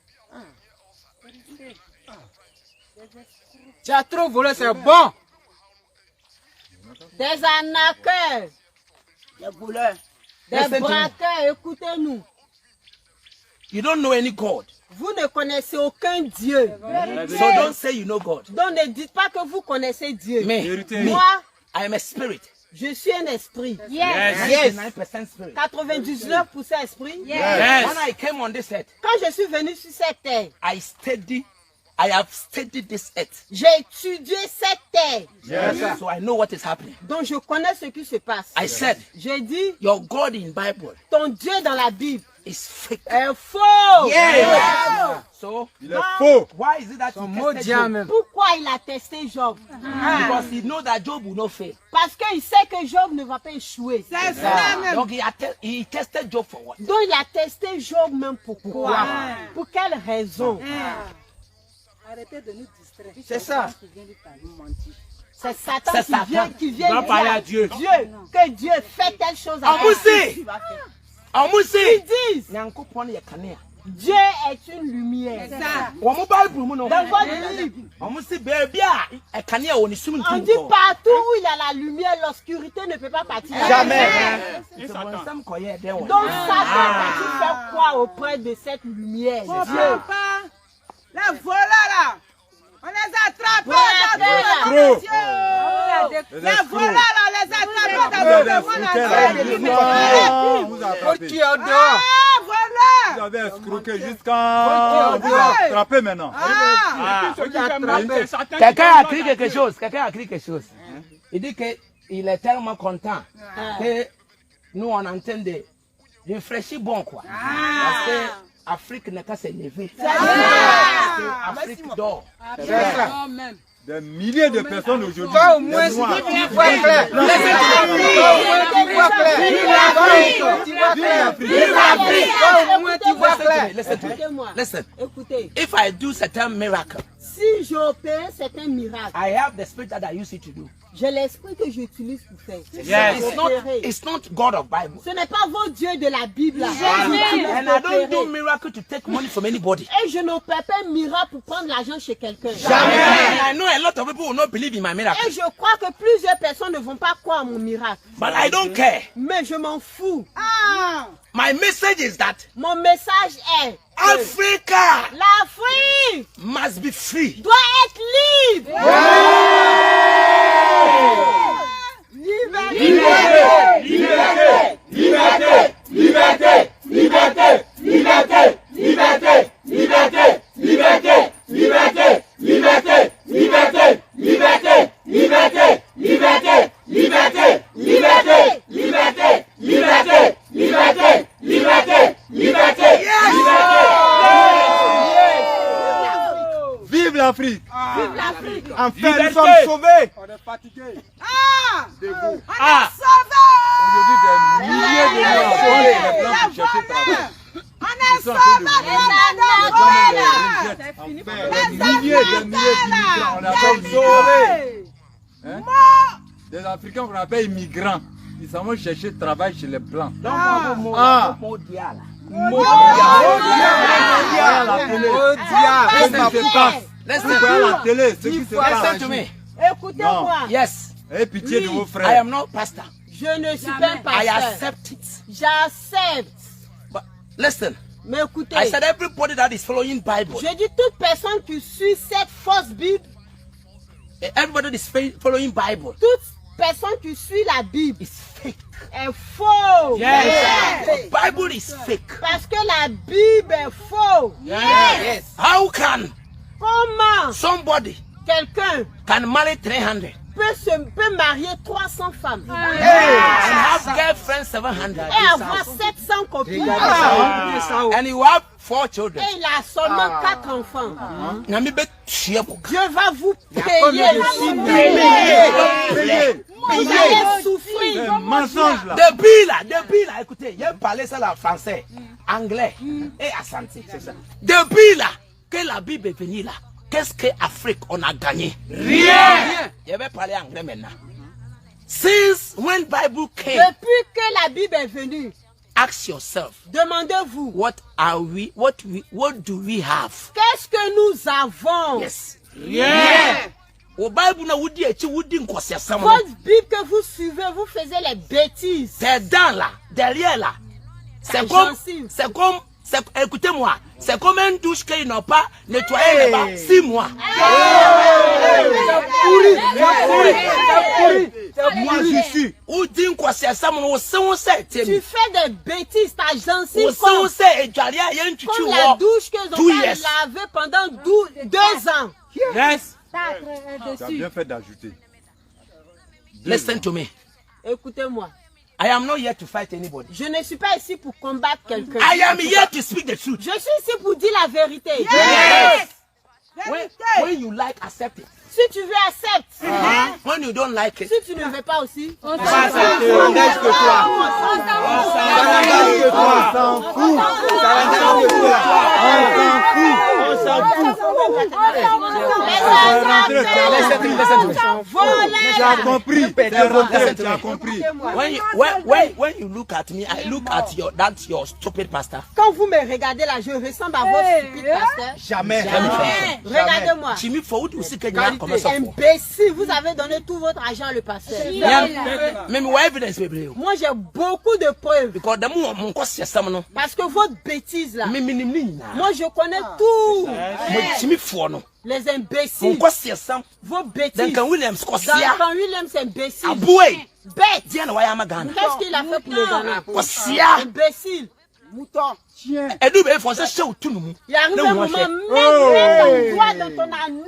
Tu as trop volé, c'est bon. Des arnaqueurs, Des voleurs. des Listen to me. braqueurs, écoutez-nous. You don't know any God. Vous ne connaissez aucun Dieu. So don't say you know God. Donc ne dites pas que vous connaissez Dieu. Me, Moi, I am a spirit. je suis un esprit. Yes. 99% spirit. 99% esprit. When I came on this earth, Quand je suis venu sur cette terre, I have studied this earth. j'ai étudié cette terre. So I know what is happening. Donc je connais ce qui se passe. I said, J'ai dit, your God in Bible ton Dieu dans la Bible is fake. est faux. So Il est faux. why is it that you tested Job? Pourquoi il a testé Job? Because he knows that Job will not fail. Parce qu'il sait que Job ne va pas échouer. Donc he tested Job for what? Donc il a testé Job même pourquoi? Pour quelle raison? Arrêtez de nous distraire. C'est ça. C'est Satan, C'est Satan. qui vient Va parler à dire Dieu. que Dieu fait telle chose à Amoussi. Amoussi. Ils disent Nyankopon ye kanea. Dieu est une lumière. Wo mo Bible mu no. Dans votre Bible, Amoussi baby a e kanea woni sum on dit partout où il y a la lumière, l'obscurité ne peut pas partir. Jamais. Et Satan. Sam koye den wo. Donc Satan va faire quoi auprès de cette lumière? Dieu. Les voleurs là, on les attrape Ouais, dans ouais. le monde. Les Les escrocs. voleurs là, on les attrape dans Vous le avez monde. escroqué là. Vous attrapez. Qui est dehors? Ah, voleurs! Vous avez escroqué jusqu'à vous attraper maintenant. Ah! Ceux qui font mal, c'est Satan qui Quelqu'un fait a mal écrit à quelque Dieu. chose. Quelqu'un a écrit quelque chose. Il dit qu'il est tellement content que nous on entend de fraîchir bon quoi. Parce que Afrique n'est qu'à s'élever. Afrique dort. C'est ça. Même. Des milliers de personnes aujourd'hui. Toi au moins, des si Noirs. tu vois clair. Toi au moins, tu vois clair. Tu vois clair. Toi au moins, tu vois clair. Listen to me. Écoutez-moi. Listen. Écoutez, If I do certain miracle, si j'opère certains miracles, I have the spirit that I use it to do. j'ai l'esprit que j'utilise pour faire. Yes. It's not God of Bible. Ce n'est pas vos dieux de la Bible. Là. And I don't do miracle to take money from anybody. Et je n'opère pas un miracle pour prendre l'argent chez quelqu'un. And I know a lot of people will not believe in my miracle. Et je crois que plusieurs personnes ne vont pas croire à mon miracle. But I don't care. Mais je m'en fous. Ah! My message is that Mon message est Africa l'Afrique must be free. doit être libre. Vive l'Afrique. Vive l'Afrique. Enfin, nous sommes sauvés. On est fatigué. Ah! De vous. Ah, Sauveur! Aujourd'hui, des milliers de Noirs sont sur les plans pour chercher travail. On est ils sont en train de les milliers d'immigrants, on appelle sauvés. Hein? Des Africains qu'on appelle immigrants. Ils s'en vont chercher travail chez les Blancs. Écoutez-moi. Yes. Ayez pitié de vos I frères. am not pastor. Je ne suis pas un I pasteur. accept it. J'accepte. But listen, Mais écoutez, I said everybody that is following Bible, je dis toute personne qui suit cette fausse Bible, everybody that is following Bible toute personne qui suit la Bible is fake. est faux. The Bible is fake. Parce que la Bible est faux. How can Comment somebody quelqu'un can marry 300 peut marier 300 femmes and have girlfriends 700 et avoir 700 copines and you have 4 children? et il a seulement 4 enfants? Nyame betua mo. Dieu va vous payer. Vous allez souffrir. Mensonge là. Depuis là, écoutez, il parlait ça là français, anglais et assanti, c'est ça. Depuis là, que la Bible est venue là, qu'est-ce que l'Afrique on a gagné? Rien. Je vais parler anglais maintenant. Since when Bible came, Depuis que la Bible est venue, ask yourself, demandez-vous, what do we have? qu'est-ce que nous avons? Yes. Rien. Au Bible na wudi echi wudi nkosiasam. Votre Bible que vous suivez, vous faisiez les bêtises. C'est dans là, derrière là. C'est comme, écoutez-moi, c'est comme un douche qui n'a pas nettoyé là-bas 6 mois. Moi je suis. Tu fais des bêtises, ta gencive Comme comme la douche que nous avons lavé pendant 2 ans. Yes. Tu as bien fait d'ajouter. Listen to me. Écoutez-moi, I am not here to fight anybody. je ne suis pas ici pour combattre quelqu'un. I am here to speak the truth. Je suis ici pour dire la vérité. Yes. When you like, accept it. Si tu veux, accepte. When you don't like it, Si tu ne veux pas aussi, Ça n'engage que toi. Ça n'engage que toi. On s'en fout. Ça n'engage que toi. On s'en fout. Tu as compris. Tu as compris. when you look at me, I look at your stupid pastor. quand vous me regardez là, je ressemble à votre stupide pasteur. Jamais. Regardez-moi. Jimmy Ford aussi que you comme ça. Imbécile, vous avez donné tout votre argent à le pasteur. Même evidence baby. Moi, j'ai beaucoup de preuves. Because the mon kosiasam no. Parce que votre bêtise là, Me moi je connais tout. Jimmy Ford no. Les Mon imbéciles, kosiasam. vos bêtises. Duncan Williams kosia. Duncan Williams, imbécile. Aboué. Bête. Diana waya magana. Qu'est-ce qu'il a fait pour le Ghana? Kosia. Imbécile. Mouton. Chien. Edu be français show tout nous. Il arrive un moment, mets ton doigt dans ton anus.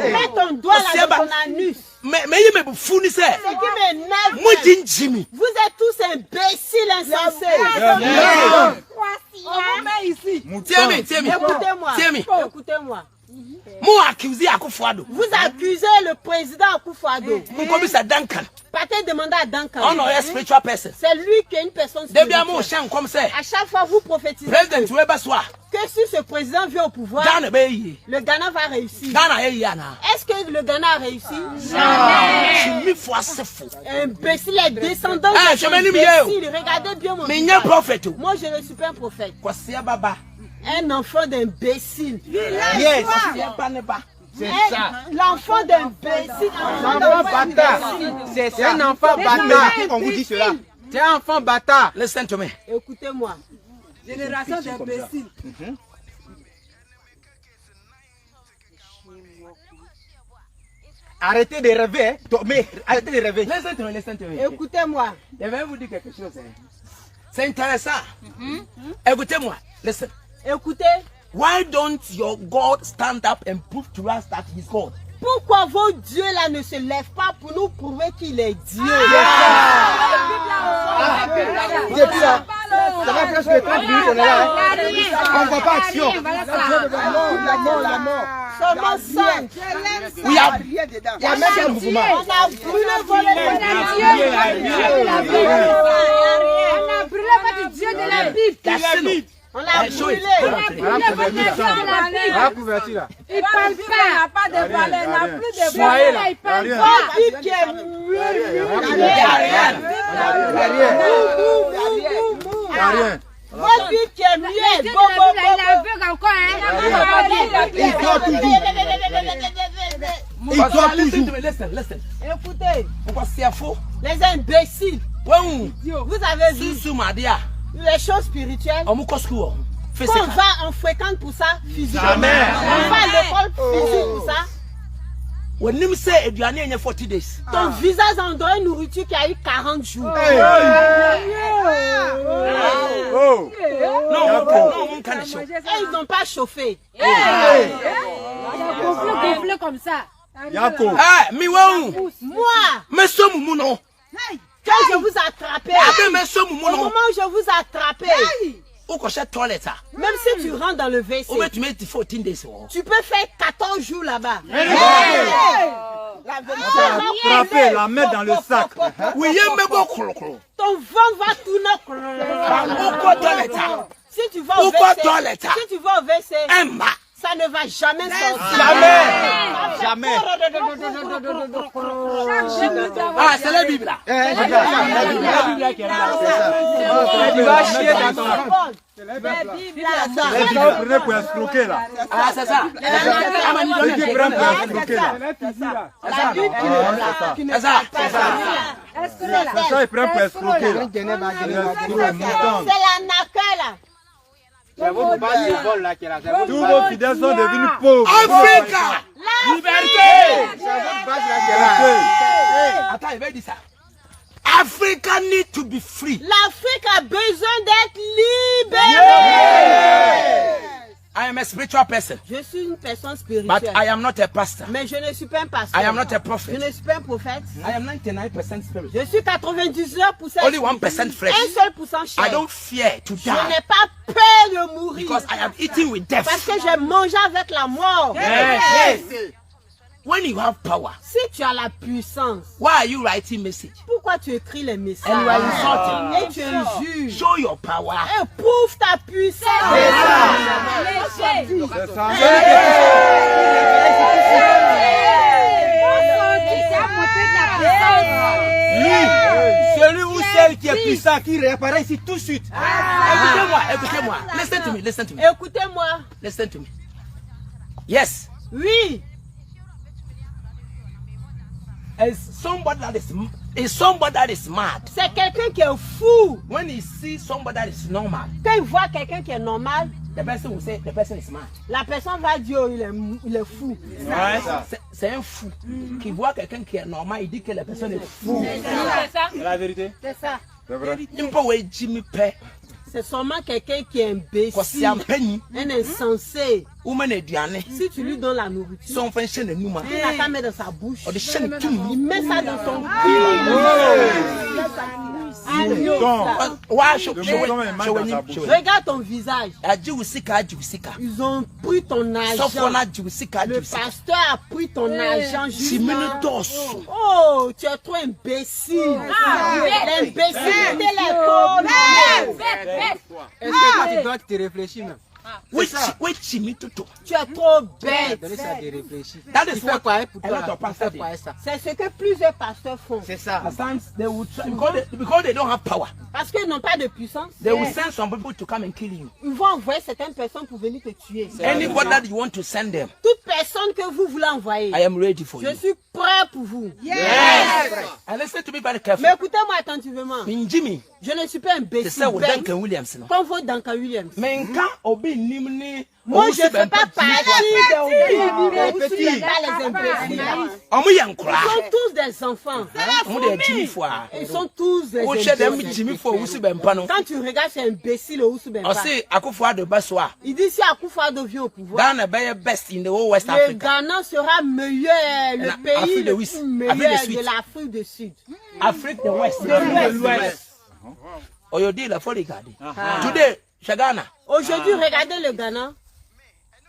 Mets ton doigt là dans ton anus. Mais il me fournit ça. Ce qui m'énerve, Moi din Jimmy. vous êtes tous imbéciles, insensés. Tiens. Écoutez-moi. Tiens. Écoutez-moi. Moi accusé Akufo-Addo. Vous accusez le président Akufo-Addo. Mon commissaire Duncan. Partez demander à Duncan. On est spiritual person. C'est lui qui est une personne Depuis un mot spirituelle. chant comme ça. À chaque fois, vous prophétisez Président Weba soir. que si ce président vient au pouvoir, Ghana be le Ghana va réussir. Ghana e yana. Est-ce que le Ghana a réussi? Jimmy fo asefo. Imbécile, les descendants Ah, des je me dis mieux. imbéciles. Regardez bien mon Mais visage. nya prophet. Moi, je ne suis pas un prophète. Kwasia baba. Un enfant d'imbécile. Yes. Kwasia baneba. C'est ça. L'enfant d'imbécile. Un enfant bâtard. C'est un enfant bâtard. On vous dit cela. C'est un enfant bâtard. Listen to me. Écoutez-moi. Génération d'imbéciles. Arrêtez de rêver. Hein. Dormez. Arrêtez de rêver. Listen to me. Écoutez-moi. Je vais vous dire quelque chose. C'est intéressant. Écoutez-moi. Listen. Écoutez. Why don't your God stand up and prove to us that he's God? Pourquoi vos dieux là ne se lèvent pas pour nous prouver qu'il est Dieu? Ça va presque 30 minutes, on est là. On ne voit pas action. Il y a mort. Seulement 5. Il y a rien dedans. Il y a même un mouvement. On a brûlé votre Dieu de la Bible. On a brûlé. La couverture là. Il parle pas. Il n'a pas de valeur, il n'a plus de Soyez là. Il parle Rien. pas. Bible qui est muet. Il n'y a rien. Il n'y a rien. Votre Bible qui est Dieu muet. de la Bible, il est aveugle encore. Il dort toujours. Il dort toujours. Listen. Écoutez, Pourquoi c'est faux? les imbéciles, Ouais, vous avez vu Susu Madia. les choses spirituelles. On m'a school. Quand on va, on fréquente pour ça physiquement. Jamais. On va à l'école physique pour ça. When you say you are near 40 days. Ton visage en doit une nourriture qui a eu 40 jours. Oh. Non, on can't show. Et ils n'ont pas chauffé. Gonflé comme ça. Yako. Ah, mi won. Moi, Me so mumu no. quand je vous attrapais, Abe me so mumu au no. moment où je vous attrapais, O ko she toilet ah. même si tu rentres dans le WC, O bet me 14 days oh. tu peux faire 14 jours là-bas. La Frapper la main dans le sac. We ye me go krokro. Ton ventre va tourner. O ko toilet ah. Si tu vas au Pourquoi WC, toilette? si tu vas au WC, Emma. ça ne va jamais sortir. Jamais. Ah, c'est la Bible là. Tu vas chier dans ton ventre. Les gens prenaient pour escroquer là. Ah, c'est ça. Les gens prennent pour escroquer là. La Bible qui ne C'est ça. C'est ça, ils prennent pour escroquer là. Escroquer, mouton. c'est la naka là. C'est votre base de vol là qui est là. C'est votre Tous base- vos fidèles sont devenus pauvres. Africa. Liberté. c'est votre base là qui est là. Attends, il va dire ça. Africa need to be free. L'Afrique a besoin d'être libérée. I am a spiritual person, Je suis une personne but spirituelle. I am not a pastor. Mais je ne suis pas un pasteur. I am not a Je prophet. ne suis pas un prophète. I am 99% spirit. Je suis 99% Only 1% flesh. un seul pourcent chair. I don't fear to Je die n'ai pas peur de mourir. because I am eating with death. Parce que j'ai mangé avec la mort. Yes. When you have power, Si tu as la puissance, why are you writing message? pourquoi tu écris les messages? And you are insulting. Et tu injures. Show your power. Et prouve ta puissance. C'est ça. Lui, celui ou celle qui est puissant, qui réapparaît ici tout de suite. Écoutez-moi. Listen to me. Listen to me. Écoutez-moi. Listen to me. Yes. Oui. Is somebody that is mad. C'est quelqu'un qui est fou. When he sees somebody that is normal, Quand il voit quelqu'un qui est normal, the person will say the person is mad. la personne va dire oh, il est fou. C'est un fou qui voit quelqu'un qui est normal, il dit que la personne est fou. C'est la vérité. C'est ça. C'est vrai. Il peut voir Jimmy Pé, C'est seulement quelqu'un qui est Kwasi imbécile, Ampeni, un insensé. ou même Diane. Si tu lui donnes la nourriture, Son fin chaîne nous ma. il n'a qu'à mettre dans sa bouche. On dit chaîne tout. Il met ça dans son Donc, Regarde ton visage. Ils ont pris ton argent. Le pasteur a pris ton argent justement. Oh, tu es trop imbécile. L'imbécilité les pauvres. Est-ce que quand tu dois te réfléchir même? Tu es trop bête. Donner ça de réfléchir. That Tu is fais what quoi pour a toi? lot of Tu fais pastors quoi do. ça? C'est ce que plusieurs pasteurs font. C'est ça. Sometimes they will try, because they don't have power. Parce qu'ils n'ont pas de puissance. They will send some people to come and kill you. Ils vont envoyer certaines personnes pour venir te tuer. Anybody that you want to send them, Toute personne que vous voulez envoyer, I am ready for je you. suis prêt pour vous. And listen to me very carefully. Mais écoutez-moi attentivement. Jimmy, Je ne suis pas c'est imbécile. ça ou bête, Duncan Williams no. Comme votre Duncan Williams. Mais quand obi nimni Moi, je ne fais pas partie des petits. Les imbéciles. omu yankura. Ils sont tous des enfants. Omu de Jimmy fois. Ils sont tous des O che dem imbéciles. Jimmy fois usi bempa no. Quand tu regardes ces imbéciles au Ousou-Bemba, O say akufo do baswa. il dit si Akufo-Addo vient au pouvoir, Ghana be best in the whole West le Africa. Ghana sera meilleur, le pays Afrique de le l'Ouest. plus Afrique meilleur du Sud. de l'Afrique du Sud. Afrique de West. De l'Ouest. Oyodi la folie garder. Today, chez Ghana. Aujourd'hui, regardez le Ghana.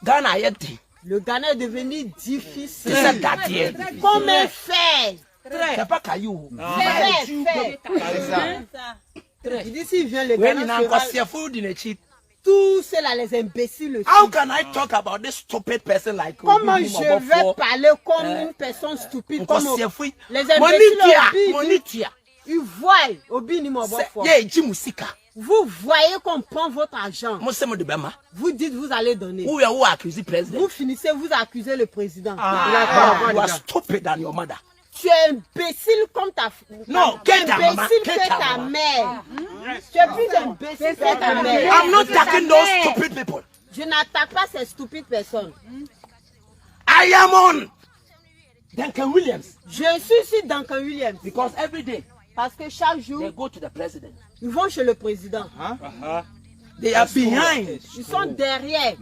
Ghana yeti. Le Ghana est devenu difficile. C'est gâtier. Comment faire? C'est pas caillou. Il dit s'il vient le When Ghana you sera food in a cheat. tous c'est là les imbéciles. How can I talk about this stupid person like comment je vais parler comme une personne stupide comme les imbéciles ils voient Obi ni Mobofo. Vous voyez qu'on prend votre argent. Vous dites vous allez donner. Vous finissez vous accusez le président. You are stupid than your mother. Tu es imbécile comme ta non, imbécile que ta mère. Tu es plus imbécile que ta mère. I'm not attacking those stupid people. Je n'attaque pas ces stupides personnes. I am on Duncan Williams. Je suis sur Duncan Williams. Because every day, parce que chaque jour, they go to the president. Ils vont chez le président. They are behind. Ils sont derrière.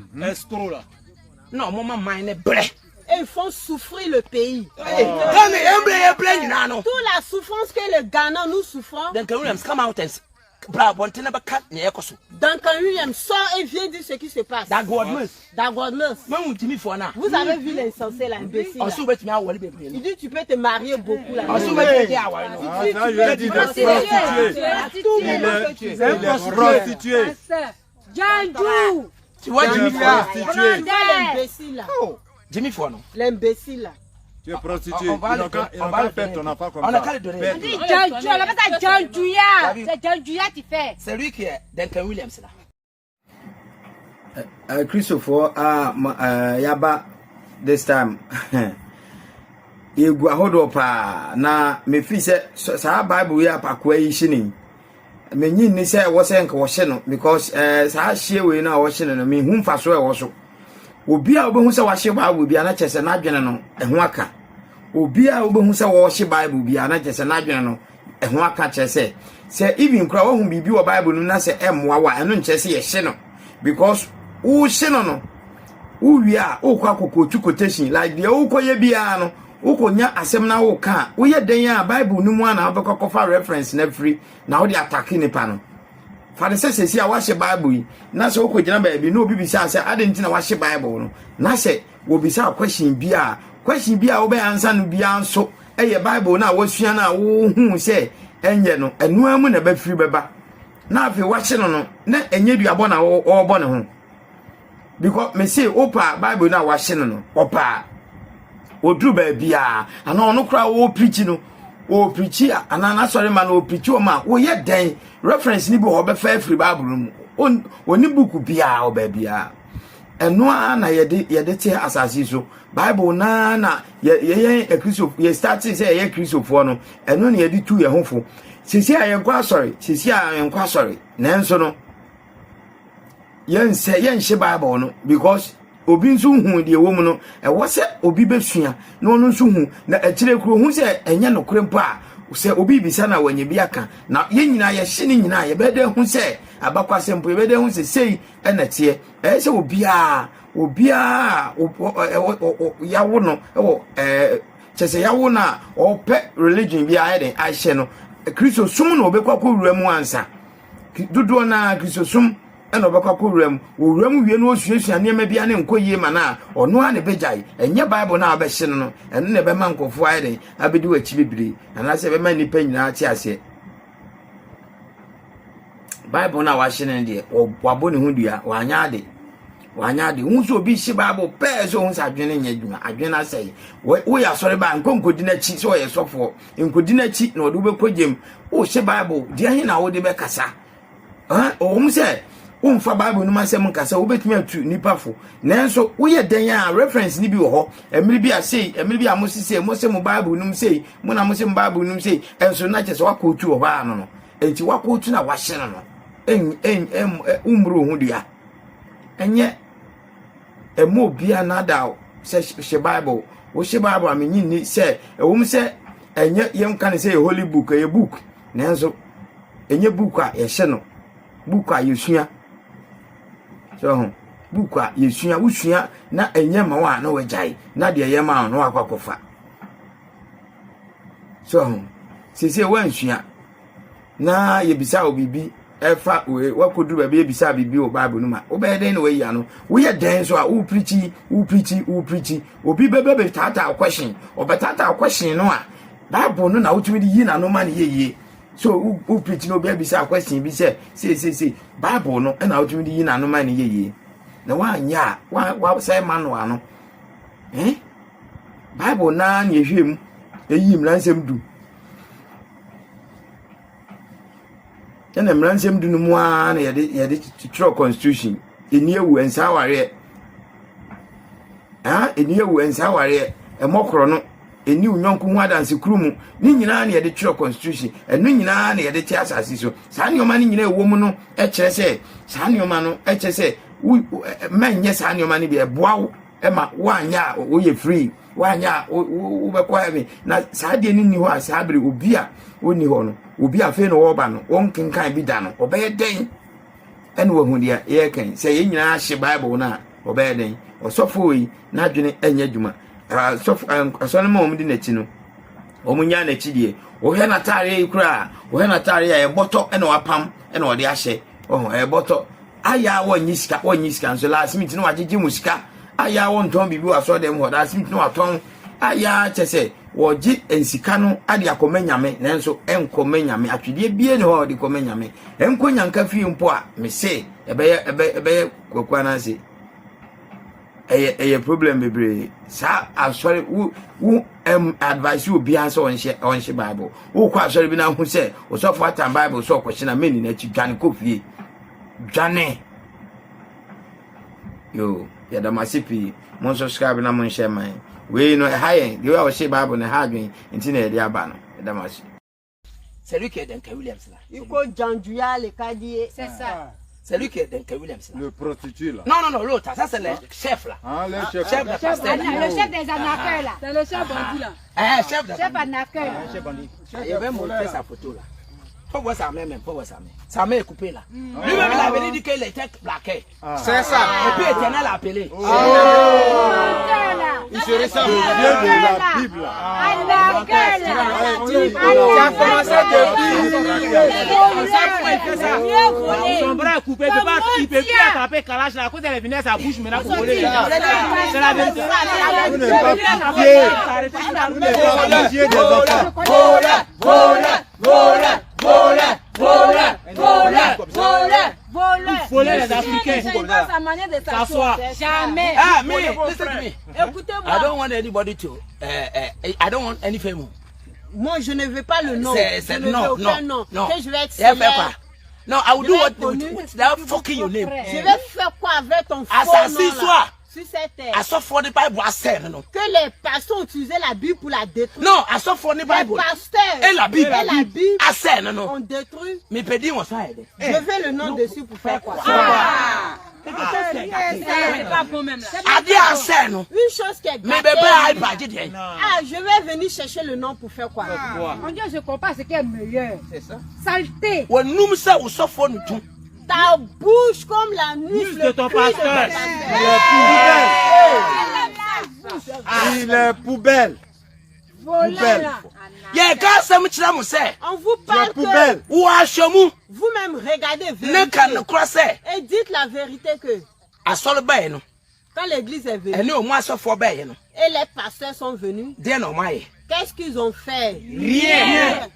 Non, maman, mine est blé. Et ils font souffrir le pays. Toute la souffrance que le Ghana nous souffrons. Duncan Williams, come out and Duncan Williams sort et vient dire ce qui se passe. Vous avez vu l'insensé, l'imbécile. Il dit tu peux te marier beaucoup là. Il est prostitué. Tu vois Jimmy l'imbécile là. Jimmy Fono. L'imbécile là. Tu es prostitué. On va faire ton enfant comme ça. On a qu'à le donner. C'est lui qui est Duncan Williams là. Christopher, Yaba, this time. You go hold up na me fi say sa Bible ya pakwa yi shini. Me nyin ni say wo say nka wo hye no because sa hye we na wo hye no me hu mfa so e wo so. Obi a obehu say wo hye Bible bia na chese na adwene no eho aka. Obi a obehu say wo hye Bible bia na chese na adwene no eho aka chese. Say even kura wo hu bibi wo Bible no na say emmoa wa eno nchese ye hye no because wo hye no wo wi a wo kwa kokotu quotation like the wo koye bia no ukonya asem na wo ka wo ye den ya Bible ni mu ana obekọkọfa reference na free na wo de attack ni pa no fa de sesi a wa hye Bible yi na se ukogina ba bi na obi bisa se ade nti na wa hye Bible no na se wo bisa question bi a wo be answer no bi anso eye Bible na wo sua na wo hu se enye no enu amu na ba free beba na afi wa hye no na enye duabo na wo bo ne ho because me say opa Bible na wa hye no opa odru ba bia ana ono kra wo preach no o preach ana na sorry man o preach o ma wo ye den reference ni bi ho be fa free Bible mu oni book bia o ba bia eno ana ye de te asasi so Bible na ye Christopher ye start say ye Christopher no eno na ye di tu ye hofo sisi a ye kwa sorry na enso no ye nse Bible no because obi nso hu de wo mu no e wo se obi besua na ono nso hu na akire kuro hu se enye no kure mpo a se obi bisa na wanye bi aka na ye nyina ye hye ni nyina ye bede hu se abakwa sempo ye bede hu se sei na tie e se obi a yawo no chese yawo na o pe religion bi a den a hye no Kristo sum no obekwa ko wura mu ansa dodo na Kristo sum eno obekwa ko wura mu wie no osuasua ne ma bia ne nkoyie ma na ono a ne bejai enye Bible na abehye no eno ne be ma nkofo a den abedi wachi bibiri ana se be ma nipa nyina ati ase Bible na wa hye ne de wabo ne hu dua wanya ade unso obi hye Bible pe so hu sa adwene nya adwuma adwene asai wo ya sori ba nkonkodi na chi so ye sofo nkodi na chi na odu be kogem wo hye Bible dia hin na wo de be kasa o mu se umfa Bible no masem nkasa wo betumi atu nipa fo nanso wo ye den a reference ni bi wo ho emiri bi asei emiri bi amosise mo se mo Bible no sei mo na mo se mo Bible no sei enso na chese wakotu wo ba no enti wakotu na wahye no umru hu dia enye emo bia nada se hye Bible wo hye Bible amenyi ni se ewum se enye yem kan se holy book e book nanso enye book a ye hye no book a yesua so book a yesua wusua na enye ma wa na wajai na de ye ma no akwakofa so sese wansua na ye bisa obibi efa we wakodu ba be bisa bibi o Bible no ma obey den we ya no we ye den so a wo preach obi bebe tata question obetata question no a Bible no na wotumi di yi na no ma ne ye so wo preach no be bisa question bi say Bible no na wotumi di yi na no ma ne ye na wa nya wa say manual no Bible na ne hwem eyim lansem du ena mransem du no mu a na yede tro constitution eni ewu ensa ware eni ewu ensa ware emokro no eni unyonku hu adanse kurumu ni nyina na yede tro constitution enu nyina na yede ti asase so saa ne oma ni nyina ewo mu no kire se saa ne oma no kire se manye saa ne oma ni bi eboawo ema wanya wo ye free wanya wo be kwa me na saa de ni ho a saa bere obi a oni ho no obi afi no wo ba no won kenkan bi da no obeye den ene wo hu dia ye kan se ye nyina hye Bible na obeye den osofo yi na adwene enya dwuma asofo asone ma omdi na chi no omunya na chi die wo he na tare ikura wo he na tare ya e boto ene wapam ene wo de ahye e boto aya wo nyisika nso last minute no wagege musika aya won ton bibi wa so dem ho last minute no aton aya chese woji ensika no ade akomanyame nanso enkomanyame atwede bie ne ho de komanyame enkonyanka fi mpo a me se ebe kwakwa na se eye problem bebre sa asori wu advice you be answer on she Bible wo kwa asori bi na hu se wo so for time Bible so kwhye na meni na chi dwane kofie dwane yo ya da masipi mon subscribe na mon share man we no high the way I say Bible na hadwen nti na e aba no da masi c'est lui qui est Duncan Williams là il faut Janduya le cadier C'est ça. c'est lui qui est Duncan Williams là Le prostitué là. non l'autre ça c'est le chef là Le chef. chef de pasteur Le chef des anarcheurs là. C'est le chef bandit là. chef de Chef anarcheur. il avait montré sa photo là faut voir sa main même faut voir sa main est coupée là lui-même il avait dit qu'il était blaqué C'est ça. et puis Éternel l'a appelé Il se ressemble bien de la Bible là. Anarcheur là. Tu as commencé depuis. Son bras est coupé, il peut plus attraper Kalash là, à cause elle venait à sa bouche maintenant pour voler. C'est la vérité. Vous n'êtes pas pitié des enfants. Voler les Africains. Sa manière de S'asseoir. Jamais. ah me listen to me Écoutez-moi. I don't want anybody to I don't want any fame moi je ne veux pas le nom c'est je ne veux aucun nom que je vais être yeah, célèbre. no I will do Je vais what être connu. without fucking your name Je vais faire quoi avec ton faux assassin nom là soit sur cette terre I saw for the Bible I said no que les pasteurs utilisaient la Bible pour la détruire. no I saw for the Les Bible pasteurs et la Bible I said no on détruit. me pedi was ça Je veux le nom dessus pour faire quoi? C'est pas bon même là. I did say no Une chose qui est me gâtée. bebe I badge there Ah, je vais venir chercher le nom pour faire quoi? Mon Dieu, je comprends ce qui est meilleur. C'est ça. Saleté. when num say we saw for no too Ta bouche comme la nuit de ton pasteur. Il est poubelle. Voler là. yeah God say me chira mo say On vous Tu parle es poubelle. wo ahwemu vous-même regardez ne kan vérité kura say et dites la vérité que asole bae no quand l'église est venue ene o mo asofo bae no et les pasteurs sont venus, there no mai qu'est-ce qu'ils ont fait? rien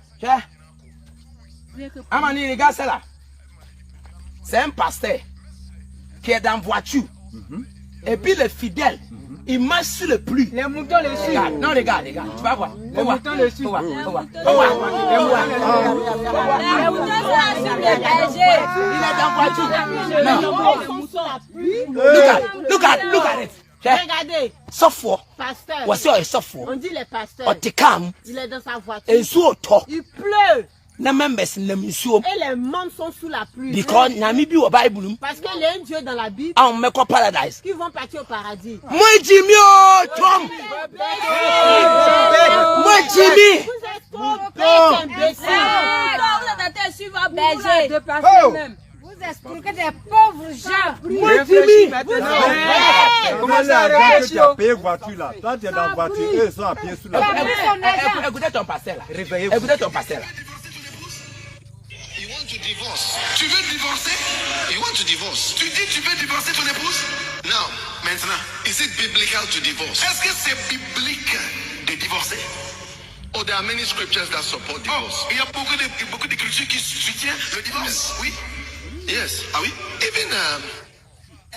amani les gars c'est là c'est un pasteur qui est dans voiture et puis le fidèle il marche sur le pluie Les moutons les suivent. regarde non regarde tu vas voir Les moutons les suivent. il est dans voiture non Ils sont sur la pluie. look at it Regardez, sofo pasteur. wasi o sofo On dit les pasteurs. o tikam Il est dans sa voiture. ensu to Il pleut na members na nsuo et les membres sont sous la pluie. because nyame bi wo bible mu Parce qu'il y a un Dieu dans la Bible a meko paradise qui vont partir au paradis. mo jimi o tom mo jimi Vous êtes trop bêtes, imbéciles. Vous êtes en suivre berger. De pasteur même. Vous escroquez des pauvres gens. Réfléchis maintenant. Comment ça que tu as payé voiture là? Toi tu es dans la voiture, eux ils sont à pied sous la voiture. écoutez ton pasteur là écoutez ton pasteur là to divorce. Tu veux divorcer? You want to divorce. Tu dis tu veux divorcer ton épouse? Now, maintenant, is it biblical to divorce? Est-ce que c'est biblique de divorcer? Oh, there are many scriptures that support divorce. Il y a beaucoup d'écritures qui soutiennent le divorce. Oui. Yes. Ah oui? Even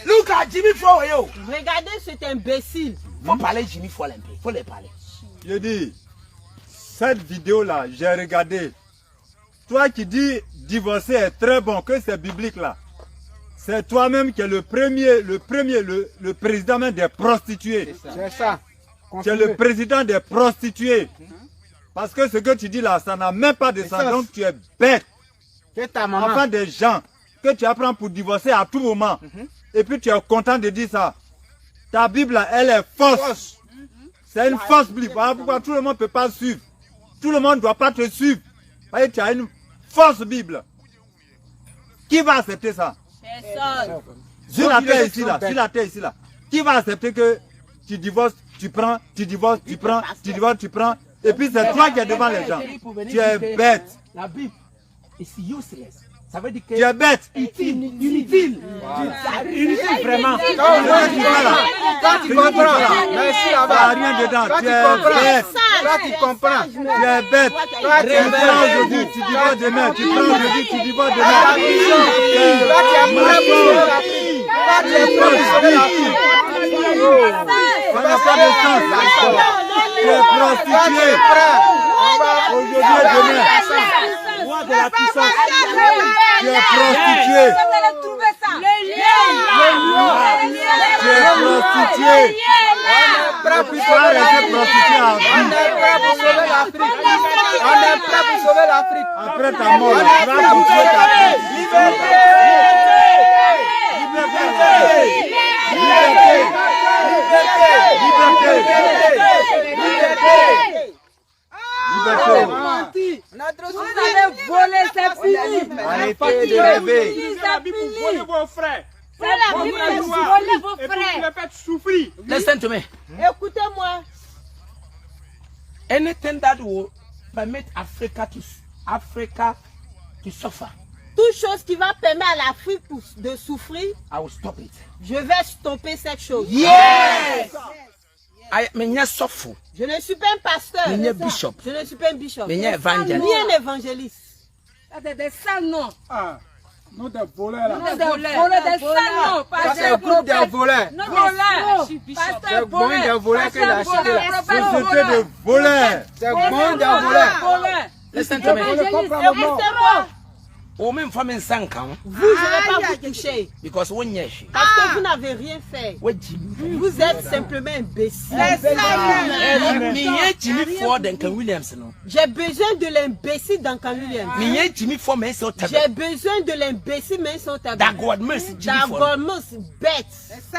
Look at Jimmy Fallon, yo. Regardez cet imbécile. Faut parler Jimmy Fallon un peu. Faut les parler. Je dis, cette vidéo-là, j'ai regardé. Toi qui dis divorcer est très bon, que c'est biblique là. C'est toi-même qui es le président même des prostituées. C'est ça. Tu es le président des prostituées. Parce que ce que tu dis là, ça n'a même pas de sens. Donc tu es bête. C'est ta maman. Enfin des gens que tu apprends pour divorcer à tout moment. Et puis tu es content de dire ça. Ta Bible là, elle est fausse. C'est une fausse Bible. Voilà pourquoi tout le monde ne peut pas suivre. Tout le monde ne doit pas te suivre. Voyez, tu as une fausse Bible. Qui va accepter ça? Personne. Sur la terre ici là, sur la terre ici là. Qui va accepter que tu divorces, tu prends, tu divorces, tu prends, tu divorces, tu prends. Et puis c'est toi qui es devant les gens. Tu es bête. La Bible is useless. Ça veut dire que tu es bête. Inutile. Inutile vraiment. Quand tu comprends. Merci là-bas. rien dedans. Toi Tu tu es comprends. bête. Toi tu comprends. Tu es bête. Tu prends aujourd'hui, tu divorces demain. Tu prends aujourd'hui, tu divorces demain. Toi tu es prêt pour sauver l'Afrique. Toi tu es prêt pour sauver l'Afrique. Ça n'a pas de sens. Tu es prostitué. Aujourd'hui et demain. De la puissance. Tu es prostitué. Tu es prostitué. Prêt pour sauver l'Afrique. On est prêt pour sauver l'Afrique. On est prêt pour sauver l'Afrique. Après ta mort, tu vas bouger ta fille. Liberté. Vous avez volé, c'est fini. Arrêtez de rêver. C'est fini. vos frères. C'est la Bible qui volé vos Et vous frères. les faites souffrir. Listen to me. Écoutez-moi. Anything that will permit Africa to suffer, Toute chose qui va permettre à l'Afrique de souffrir, I will stop it. je vais stopper cette chose. Yes. Me nya suffer. Je ne suis pas un pasteur. Me nya bishop. Je ne suis pas un bishop. Me nya evangelist. Ni un évangéliste. C'est des sales noms. Ah, non des voleurs là. Des voleurs, des sales noms. Ça c'est le groupe des voleurs. Non, voleurs. C'est le bon des voleurs que j'ai acheté là. Société de voleurs. C'est le bon des voleurs. Listen to me. Écoutez-moi. O me mfa me nsanka ho. Vous, je ne vais pas vous toucher. Because when yeshi. Parce que vous n'avez rien fait. Vous êtes simplement imbécile. Me ye Jimmy Ford and Ken Williams no. J'ai besoin de l'imbécile dans Ken Williams. Me ye Jimmy Ford me so tabe. J'ai besoin de l'imbécile mais son tabac. Dagwad mercy Jimmy Ford. Dagwad bête.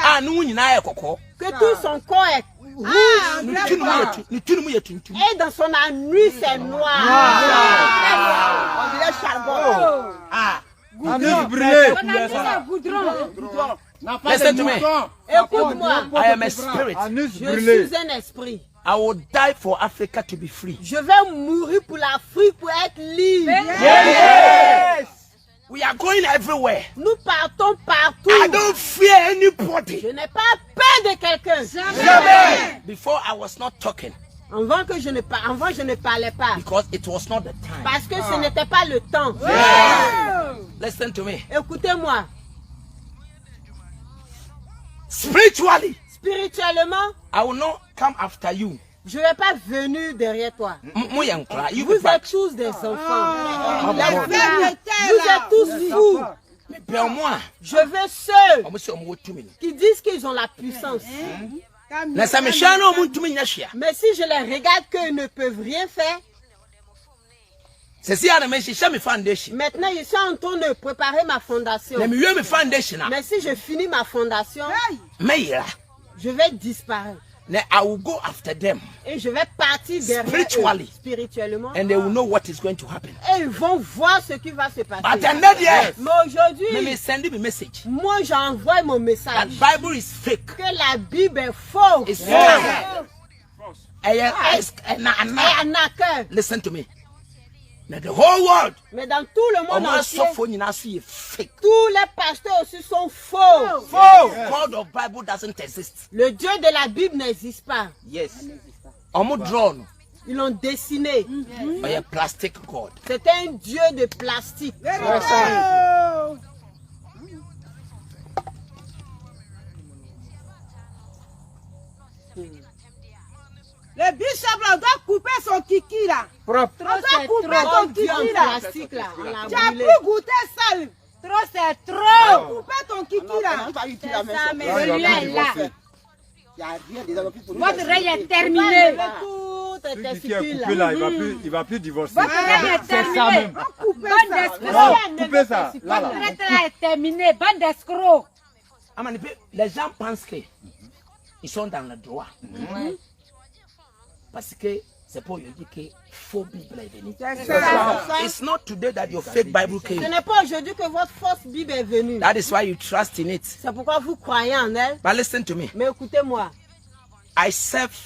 Ah no nyina ye kokko. Que tout son corps est rouge. Ni tunu mu ye tuntum. Et dans son anus c'est noir. On dirait charbon. Ah. Anus brûlé. Listen to me. Écoute-moi. I am a spirit. Anus Je brûlé. suis un esprit. I will die for Africa to be free. Je vais mourir pour l'Afrique pour être libre. Yes. We are going everywhere. Nous partons partout. I don't fear anybody. Je n'ai pas peur de quelqu'un. Jamais. Before I was not talking. Avant je ne parlais pas. Because it was not the time. Parce que ce n'était pas le temps. Listen to me. Écoutez-moi. Spiritually, Spirituellement, I will not come after you. je ne vais pas venir derrière toi. Vous êtes tous des enfants. Vous êtes tous fous. Je veux ceux qui disent qu'ils ont la puissance. Mais si je les regarde qu'ils ne peuvent rien faire, maintenant je suis en train de préparer ma fondation. Mais si je finis ma fondation, je vais disparaître. I will go after them. Et je vais partir derrière eux, spirituellement. And they will know what is going to happen. Et ils vont voir ce qui va se passer. But yes. Mais aujourd'hui, message. Moi j'envoie mon message. That Bible is fake. Que la Bible est fausse. It's fake. Listen to me. Now the whole world. Mais dans tout le monde entier, Fake. tous les pasteurs aussi sont faux. Faux. God of Bible doesn't exist. Le Dieu de la Bible n'existe pas. Yes. Drawn. Ils l'ont dessiné. By a plastic God. C'est un Dieu de plastique. Le bishop là doit couper son kiki là. Propre. On doit couper ton kiki là. Plastique là. Tu as plus goûté sale. Trop, c'est trop. Couper ton kiki là. C'est ça, mais celui-là est là. Votre règne est terminé. Tout Celui est qui est coupé coupé là, il va plus divorcer. Votre règne est C'est ça terminé. même. Bande d'escrocs. Coupez ça. Là, Votre là. règne est terminé. Bande d'escrocs. Les gens pensent qu'ils sont dans le droit. Parce que c'est pour dire que faux Bible est venu. It's not today that your fake Bible came. Ce n'est pas aujourd'hui que votre fausse Bible est venue. That is why you trust in it. C'est pourquoi vous croyez en elle. But listen to me. Mais écoutez-moi. I serve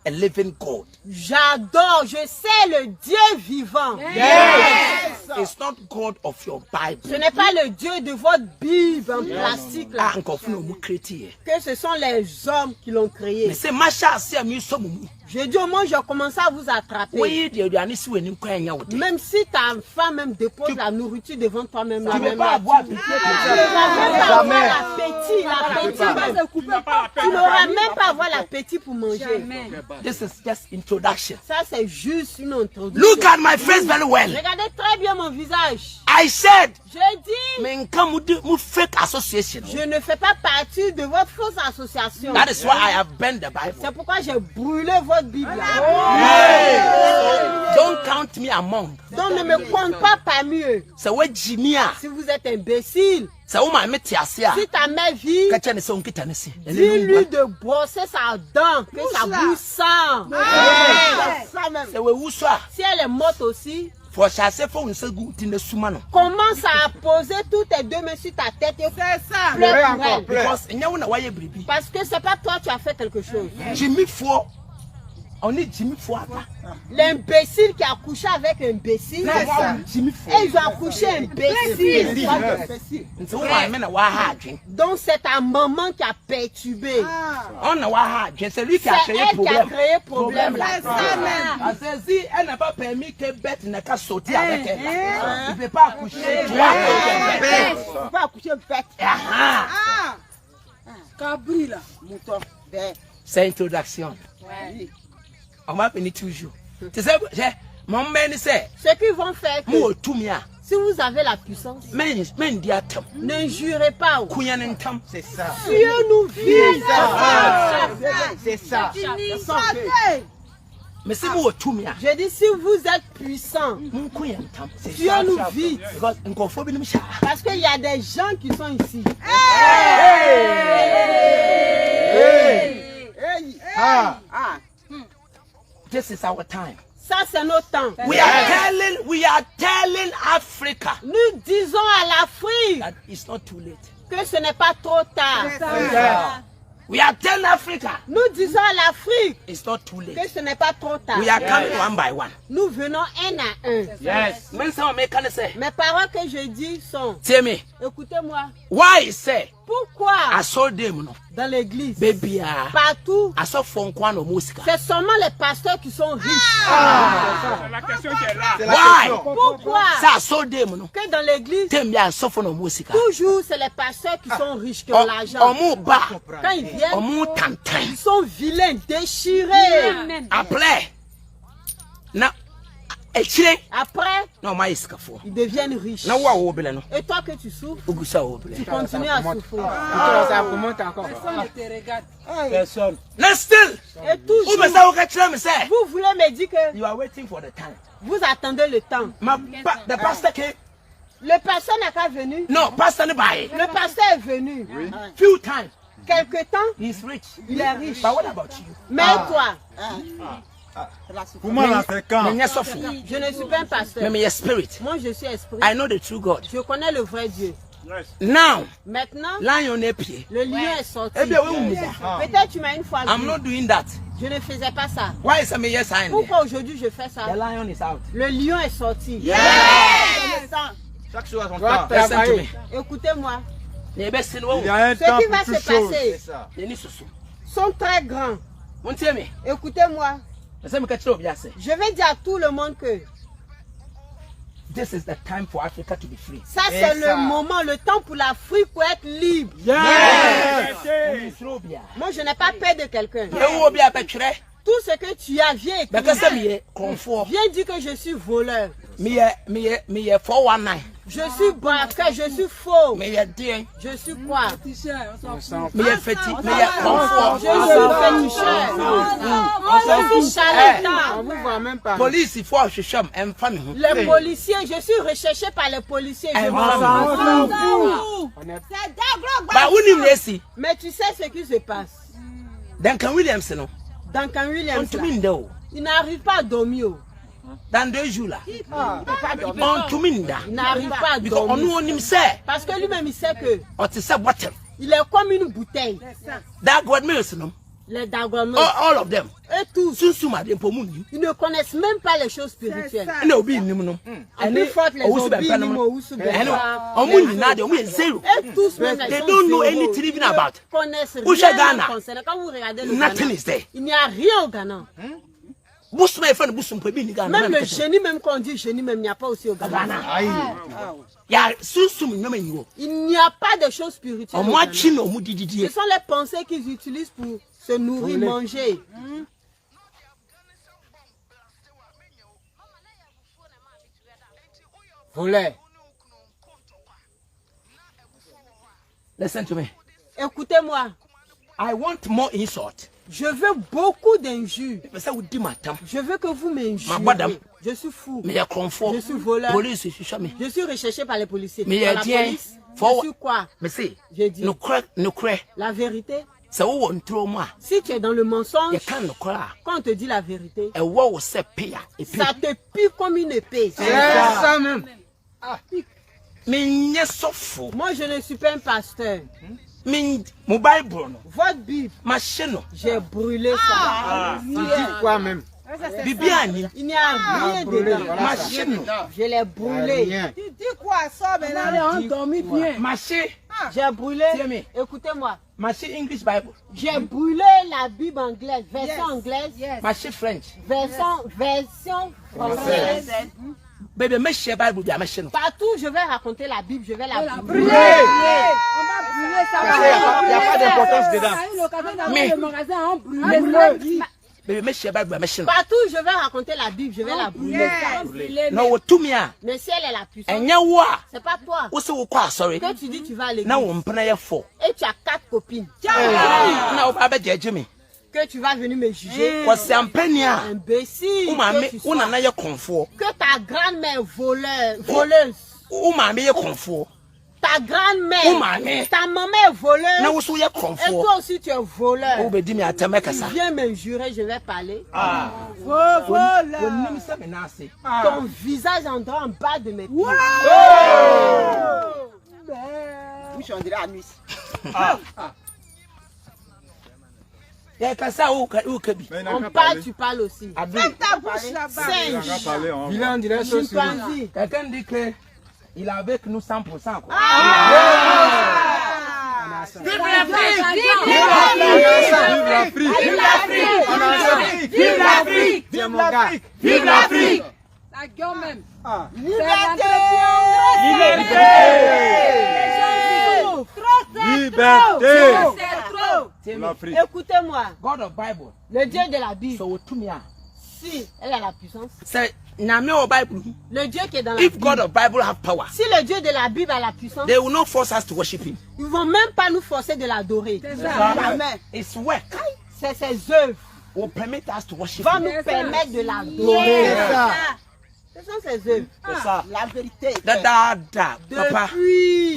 a living God. J'adore, je sais le Dieu vivant. Yes. It's not God of your Bible. Ce n'est pas le Dieu de votre Bible en plastique là. Que ce sont les hommes qui l'ont créé. Mais c'est Macha, c'est mieux ça. Je dis au moins, je commence à vous attraper. Oui, même si ta femme même dépose la nourriture devant toi-même. Tu ne peux pas avoir l'appétit. Tu n'auras même pas avoir l'appétit pour manger. This is just introduction. Ça, c'est juste une introduction. Look at my face very well. Regardez très bien mon visage. I said, je dis, fake association. Je ne fais pas partie de votre fausse association. That is why I have burned the Bible. C'est pourquoi j'ai brûlé votre Bible. Don't count me among. Donc ne me compte pas parmi eux. C'est ouais Jimia. Si vous êtes imbécile. C'est où ma métiasia. Si ta mère vit, dis-lui de brosser sa dent, que sa bouche sent. C'est où ça. Si elle est morte aussi, commence à poser toutes tes deux mains sur ta tête et c'est ça. Parce que c'est pas toi qui as fait quelque chose. On est Jimmy Fouata. L'imbécile qui a couché avec l'imbécile. Et ils ont accouché imbécile. Donc c'est ta maman qui a perturbé. C'est lui qui a créé le problème. Si elle n'a pas permis que Bête n'a qu'à sauter avec elle, il ne peut pas accoucher. Il ne peut pas accoucher Bête. Cabri là. C'est introduction. On m'a béni toujours. Tu sais, mon mère sait. Ce qu'ils vont faire, si vous avez la puissance, ne jurez pas. C'est ça. Dieu nous vise. C'est ça. Mais si vous je dis, si vous êtes puissant, Dieu nous vise. Parce qu'il y a des gens qui sont ici. This is our time. Ça c'est notre temps. We are telling Africa. Nous disons à l'Afrique that it's not too late. Que ce n'est pas trop tard. We are telling Africa. Nous disons à l'Afrique it's not too late. Que ce n'est pas trop tard. We are coming one by one. Nous venons un à un. Yes. Mes paroles que je dis sont. Écoutez-moi. Why say? Pourquoi? Dans l'église. Partout. C'est seulement les pasteurs qui sont riches. C'est la question qui est là. Why? Pourquoi? Que dans l'église. Toujours c'est les pasteurs qui sont riches qui ont l'argent. Quand ils viennent, ils sont vilains, déchirés. Après, ils deviennent riches. Et toi que tu souffres, tu continues à souffrir. Personne ne te regarde. Personne. Et toujours, vous voulez me dire que you are waiting for the time. Vous attendez le temps. The pastor came. Le pasteur n'est pas venu. Non, pasteur n'est pas. Le pasteur est venu. Oui. Few times. Quelque temps. He's rich. Il est riche. But what about you? Mais toi? Pour moi, là, c'est quand? Je ne suis pas un pasteur. Moi, je suis esprit. I know the true God. Je connais le vrai Dieu. Now, maintenant, lion est pied. le lion est sorti. Peut-être tu m'as une fois I'm vu. not doing that. Je ne faisais pas ça. Why is a sign? Pourquoi aujourd'hui je fais ça? The lion is out. Le lion est sorti. Chaque chose a son temps. Listen to me. Écoutez-moi. Il y a un Ce temps qui pour va toute se chose. passer sont très grands. Écoutez-moi. Je vais dire à tout le monde que this is the time for Africa to be free. Ça c'est le moment, le temps pour l'Afrique pour être libre. Moi je n'ai pas peur de quelqu'un. Tout ce que tu as, viens écouter. Viens dire que je suis voleur. Je suis braqueur, je suis faux. Je suis quoi? Je suis charlatan. On vous voit même pas. Police, il faut les policiers, je suis recherché par les policiers. Je mais tu sais ce qui se passe. Duncan Williams, non? Duncan Williams, il n'arrive pas à dormir. Dans 2 jours là. Il n'arrive pas à dormir. Parce que lui-même il sait que il est comme une bouteille. Les Dagonos, all of them. Et tous. Ils ne connaissent même pas les choses spirituelles. Et plus forte les zombies, et tous même les they don't know anything even about. connaissent rien concernant. Quand vous regardez le Nothing is there. il n'y a rien au Ghana. Même le génie, même quand on dit génie, même il n'y a pas aussi au Ghana. Il n'y a pas de choses spirituelles. Ce sont les pensées qu'ils utilisent pour se nourrir, manger. Voler. Listen to me. Écoutez-moi. I want more insult. Je veux beaucoup d'injures. Je veux que vous m'injuriez. Je suis fou. Je suis voleur. Je suis recherché par les policiers. Mais par la police, je suis quoi? J'ai dit. La vérité. Si tu es dans le mensonge, quand on te dit la vérité, ça te pique comme une épée. C'est ça même. Moi, je ne suis pas un pasteur. Votre Bible, j'ai brûlé ça. Tu dis quoi même? Il n'y a rien dedans. Je l'ai brûlé. Tu dis quoi ça maintenant? On dormit bien. J'ai brûlé. Écoutez-moi. English Bible. J'ai brûlé la Bible anglaise, version anglaise. French. Version française. Partout je vais raconter la Bible, je vais la brûler. On va brûler ça. Il n'y a pas d'importance dedans. Mais le magasin, on brûle. Partout je vais raconter la Bible, je vais la brûler. Mais si elle est la puissance, c'est pas toi. Que tu dis tu vas à l'église et tu as 4 copines. Que tu vas venir me juger. Imbécile. Que ta grand-mère voleuse. Ta grand-mère, ta maman est voleuse. Et toi aussi tu es voleur. Tu viens m'injurer, je vais parler. Ton visage endroit en bas de mes pieds. Bouche on dirait à nuit. On parle, tu parles aussi. Ferme ta bouche là-bas. Bilan dirait ça sur Chimpanzé. Quelqu'un dit que il est avec nous 100%. Quoi. Vive l'Afrique! Vive l'Afrique! Vive l'Afrique! Vive l'Afrique! La gueule même. Liberté! L'Afrique. Écoutez-moi. God of Bible. Le Dieu de la Bible. Si elle a la puissance. Le Dieu qui est dans la If Bible. God of Bible have power, Si le Dieu de la Bible a la puissance, they will not force us to worship him. ils ne vont même pas nous forcer de l'adorer. Jamais. His work C'est ses œuvres will permit us to worship vont him. nous permettre de l'adorer. Ce sont ses œuvres. La vérité. Depuis,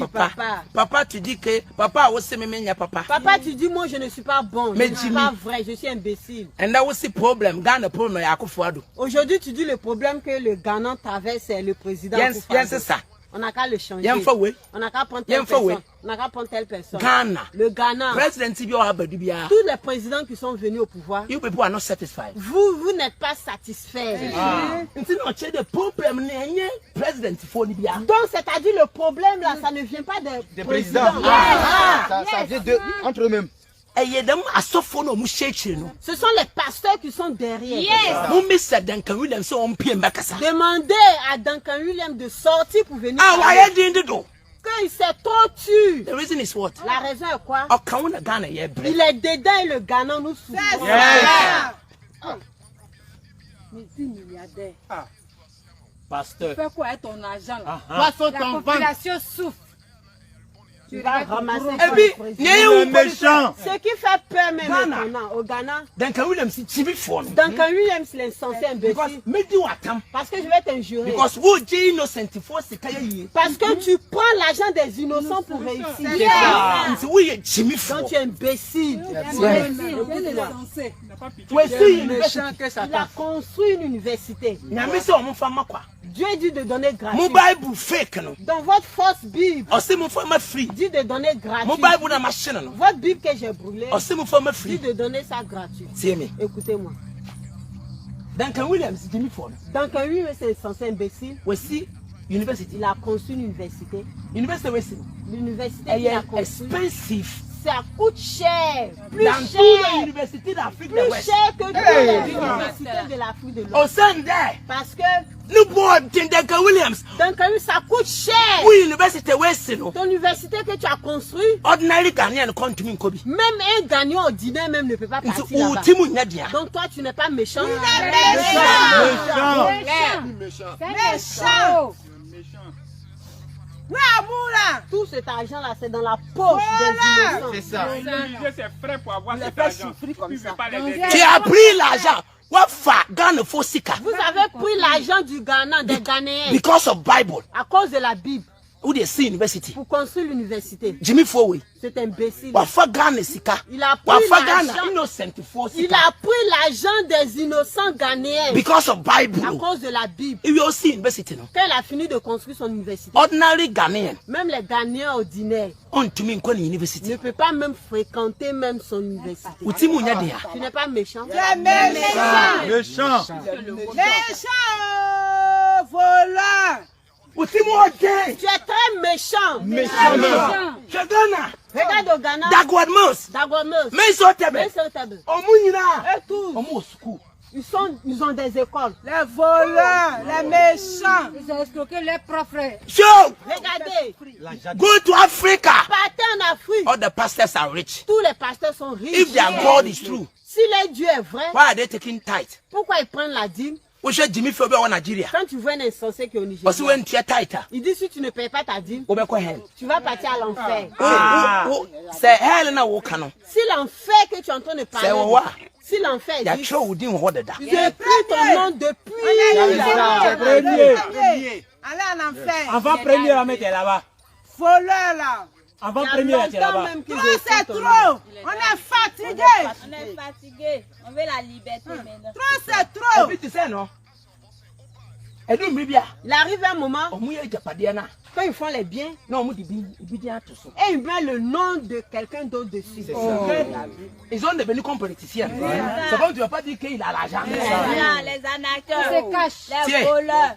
Papa, tu dis que papa aussi me papa. Papa, tu dis moi je ne suis pas bon, Mais je ne suis Jimmy. pas vrai, je suis imbécile. And that was the problem. Ghana problem ya Akufo-Addo. Aujourd'hui, tu dis le problème que le Ghana traverse, c'est le président. Yes, Akufo-Addo. yes, sir. On n'a qu'à le changer. Y'a faut oui. On n'a qu'à prendre telle personne. On n'a qu'à prendre telle personne. Ghana. Le Ghana. President Tous les présidents qui sont venus au pouvoir. You people are not satisfied. Vous n'êtes pas satisfaits. Donc c'est-à-dire le problème là, ça ne vient pas des présidents. Ça vient de entre eux-mêmes. Ce sont les pasteurs qui sont derrière. Demandez à Duncan Williams de sortir pour venir. Quand il s'est trop tué. The reason is what? La raison est quoi? Il est dedans et le Ghana nous souffre. Multimilliardaire. Pasteur. Fais quoi avec ton argent là? La population souffre. Tu vas ramasser le méchant. Ce qui fait peur même maintenant au Ghana. Duncan Williams, l'insensé imbécile. Parce que je vais t'injurer. Parce que tu prends l'argent des innocents pour réussir. Donc tu es imbécile. Il a construit une université. Dieu dit de donner gratuit. Dans votre fausse Bible, dit de donner gratuit. Votre Bible que j'ai brûlée, dit de donner ça gratuit. Écoutez-moi. Duncan Williams, c'est censé imbécile. Il a construit une université. L'université qu'il a construit. Ça coûte cher. Plus dans cher. Toutes les universités d'Afrique de l'Ouest. Plus cher que toutes les universités de l'Afrique de l'Ouest. Parce que Duncan Williams, ça coûte cher. Oui, université Ouest. Ton université que tu as construite. Ordinary Ghanaian compte me Kobe. Même un gagnant ordinaire même ne peut pas partir là-bas. Donc toi tu n'es pas méchant. Méchant. Tout cet argent-là, c'est dans la poche des innocents. C'est ça. C'est frais pour avoir cet argent. Tu as pris l'argent. Vous avez pris l'argent du Ghana, des Ghanéens. Because of Bible. À cause de la Bible. Où des university. Pour construire l'université. Jimmy Fowe. C'est imbécile. Il a pris l'argent des innocents ghanéens. Because of Bible. À cause de la Bible. University. Quand il a fini de construire son université. Ordinary Ghanaian. Même les Ghanéens ordinaires. Ne peut pas même fréquenter même son université. Tu n'es pas méchant. Tu es méchant. Méchant. Méchant. Voleur. Tu es très méchant. Regarde au Ghana. Dagwad Mos. Ils ont des écoles. Les voleurs, les méchants. Ils ont escroqué leurs propres. Regardez. Go to Africa. Partez en Afrique. All the pastors are rich. Tous les pasteurs sont riches. If their God is true. Si leur Dieu est vrai. Why are they taking tithe? Pourquoi ils prennent la dîme? Quand tu vois un insensé qui est au Nigeria, il dit si tu ne payes pas ta dîme, tu vas partir à l'enfer. Si l'enfer que tu es en train de parler, si l'enfer existe, j'ai pris ton nom depuis. Allez en enfer. Avant premier à mettre là-bas. Voleur là. Avant premier à mettre là-bas. C'est trop. On est fatigué. On veut la liberté maintenant. Trop, c'est trop. Tu sais, non? Il arrive un moment, quand ils font les biens, et ils mettent le nom de quelqu'un d'autre dessus. Ils ont devenu comme politiciens. C'est comme tu ne vas pas dire qu'il a l'argent. Les arnaqueurs, les voleurs.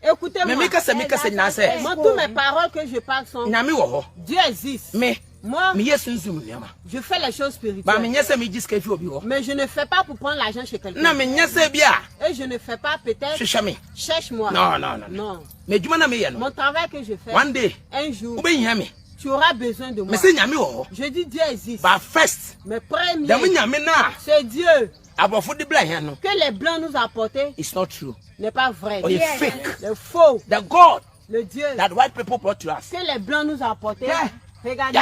Écoutez-moi. Moi, toutes mes paroles que je parle sont Dieu existe. Moi, je fais les choses spirituelles. Mais je ne fais pas pour prendre l'argent chez quelqu'un. Et je ne fais pas peut-être. Cherche-moi. Non. Mon travail que je fais. Un jour. Tu auras besoin de moi. Je dis Dieu existe. Mais premier, c'est Dieu. Que les blancs nous apportent n'est pas vrai. C'est faux. Le Dieu que les blancs nous apportent. Regardez.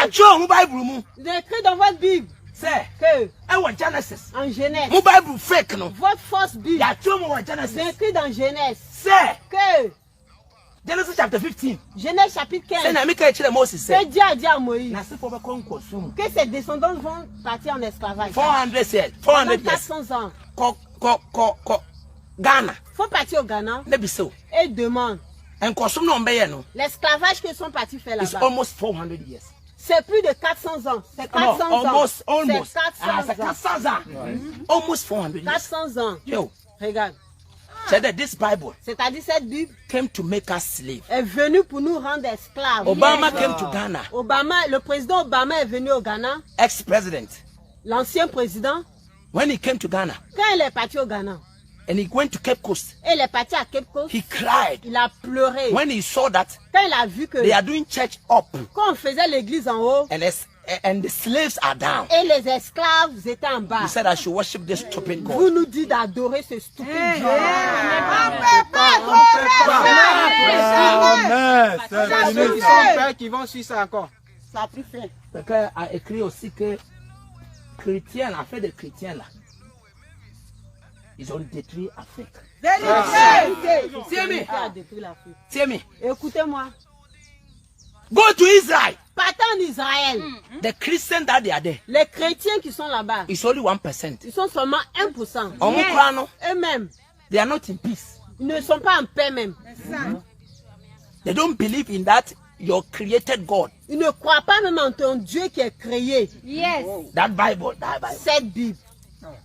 Il est écrit dans votre Bible que en Genèse, votre fausse Bible, c'est écrit dans Genèse que Genesis chapter 15. Genèse chapitre 15. Que Dieu a dit à Moïse que ses descendants vont partir en esclavage. 400 ans. Ghana. Faut partir au Ghana et demande L'esclavage que sont partis faire It's là-bas. almost 400 years. C'est plus de 400 ans. C'est 400 ans. Almost. C'est 400 ans. Almost 400 years. 400 ans. Yo, Regarde. said that this Bible C'est-à-dire cette Bible came to make us slaves. est venue pour nous rendre esclaves. Obama came to Ghana. Le président Obama est venu au Ghana. Ex-president. L'ancien président, When he came to Ghana quand il est parti au Ghana, and he went to Cape Coast, et il est parti à Cape Coast, he cried il a pleuré. when he saw that Quand il a vu que they are doing church up quand on faisait l'église en haut and the slaves are down. et les esclaves étaient en bas, He said, I should worship this stupid vous God. nous dites d'adorer ce stupide Dieu. Amen. C'est C'est fini, son ça. père qui vont suivre ça encore. Ça a pris fin. Quelqu'un a écrit aussi que chrétiens, l'affaire des chrétiens là, ils ont détruit l'Afrique. Dieu a détruit l'Afrique. Tiens, me. Écoutez-moi. Go to Israel. Partez en Israël. The Christians that they are there, Les chrétiens qui sont là-bas, it's only 1%. ils sont seulement 1%. Eux-mêmes, They are not in peace. ils ne sont pas en paix même. They don't believe in that your created God. Ils ne croient pas même en ton Dieu qui est créé. Yes. That Bible. Cette Bible,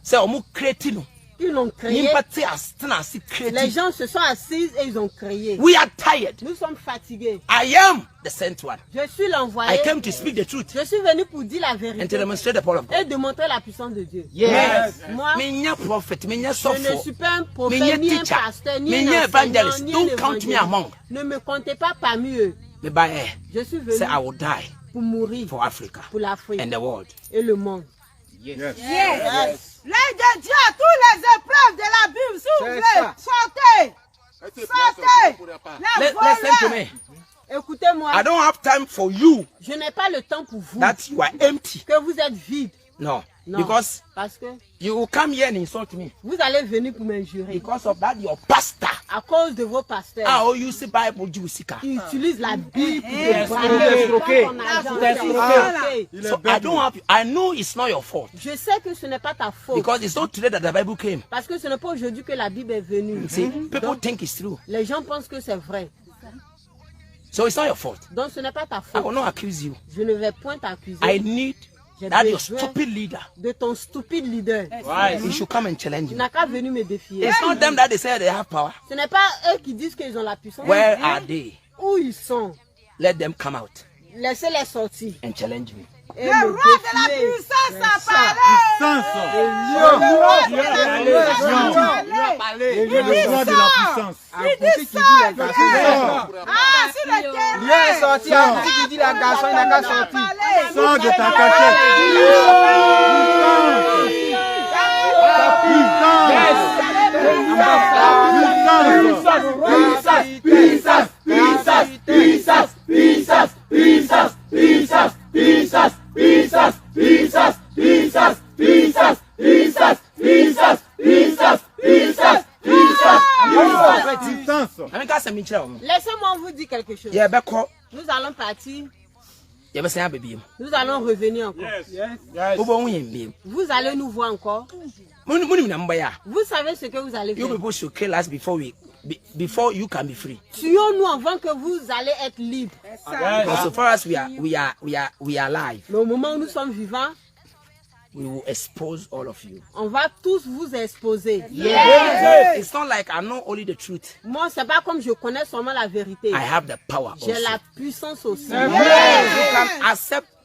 C'est omu creating no. ils l'ont créé. Nimpati astina si Les creating. gens se sont assis et ils ont créé. We are tired. Nous sommes fatigués. I am the sent one. Je suis I l'envoyé. came to speak the truth Je suis venu pour dire la and to vérité demonstrate the power of God. et de montrer la puissance de Dieu. Yes. Moi, Minya prophet, minya je ne sofo, suis pas un prophète, minya ni un teacher, pasteur, ni minya un enseignant, evangelist. ni un Don't count me évangéliste. among. Ne me comptez pas parmi eux. Me by air. Je suis Say venu I will die pour mourir for Africa pour l'Afrique and the world. et le monde. Yes. L'aide de Dieu à toutes les épreuves de la Bible, s'il vous plaît. Sortez. Sortez. Les Listen to voleurs. me. Écoutez-moi, I don't have time for you je n'ai pas le temps pour vous that you are empty. que vous êtes vide. No. Non, Because parce que you will come here and insult me. vous allez venir pour m'injurer Because of that, your pastor. à cause de vos pasteurs. Ah, you see Bible, you see. Qui utilisent la Bible pour Yes, brader, yes, prendre ton argent, yes, t'escroquer. Il est So I don't have. I know it's not your fault Je sais que ce n'est pas ta faute. because it's not today that the Bible came. Parce que ce n'est pas aujourd'hui que la Bible est venue. See, people think it's true, Les gens pensent que c'est vrai. so it's not your fault. Donc ce n'est pas ta I will faute. not accuse you. Je ne vais point t'accuser. I need J'ai that your besoin stupid leader. de ton stupide leader. He should come and challenge Tu you. n'as qu'à venir me défier. It's not them that they say they have power. Ce n'est pas eux qui disent qu'ils ont la puissance. Where are they? Où ils sont? Let them come out Laissez-les sortir. and challenge me. Et Le me roi de la défier. puissance a parlé. Puissance. Le roi de la puissance. Le roi de la puissance. Il dit ça. Ah, sur le terrain. Lui est sorti, un petit qui dit la garçon, il n'a qu'à sortir. Sors de ta cachette. Laissez-moi vous dire quelque chose. Yeah, back up. Nous allons partir. Yeah, but say baby. Nous allons revenir encore. Vous allez nous voir encore. Vous savez ce que vous allez You faire. people should kill us before you can be free. Tuons-nous avant que vous allez être libres. Because so far as we are alive, Mais au moment où nous sommes vivants, we will expose all of you. on va tous vous exposer. It's not like I know only the truth. Moi, c'est pas comme je connais seulement la vérité. I have the power J'ai also. la puissance aussi.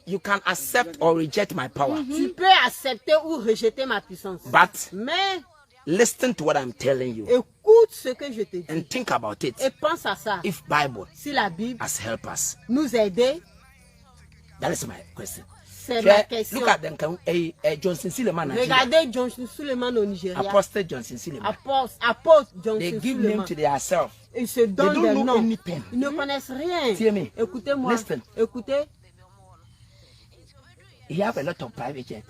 You can accept or reject my power. Tu peux accepter ou rejeter ma puissance. But Mais listen to what I'm telling you écoute ce que je te dis and think about it. et pense à ça. If Bible Si la Bible has helped us, nous aide, that is my question. c'est ma question. Look at them. Johnson Suleman. Regardez Johnson Suleman au Nigeria. Apostle Johnson Suleman. Apôtre They Johnson give name Suleman. to themselves. Ils se They donnent des don't know noms. anything. Ils ne connaissent rien. Hear me. Écoutez-moi. Listen. Écoutez. He have a lot of private jet.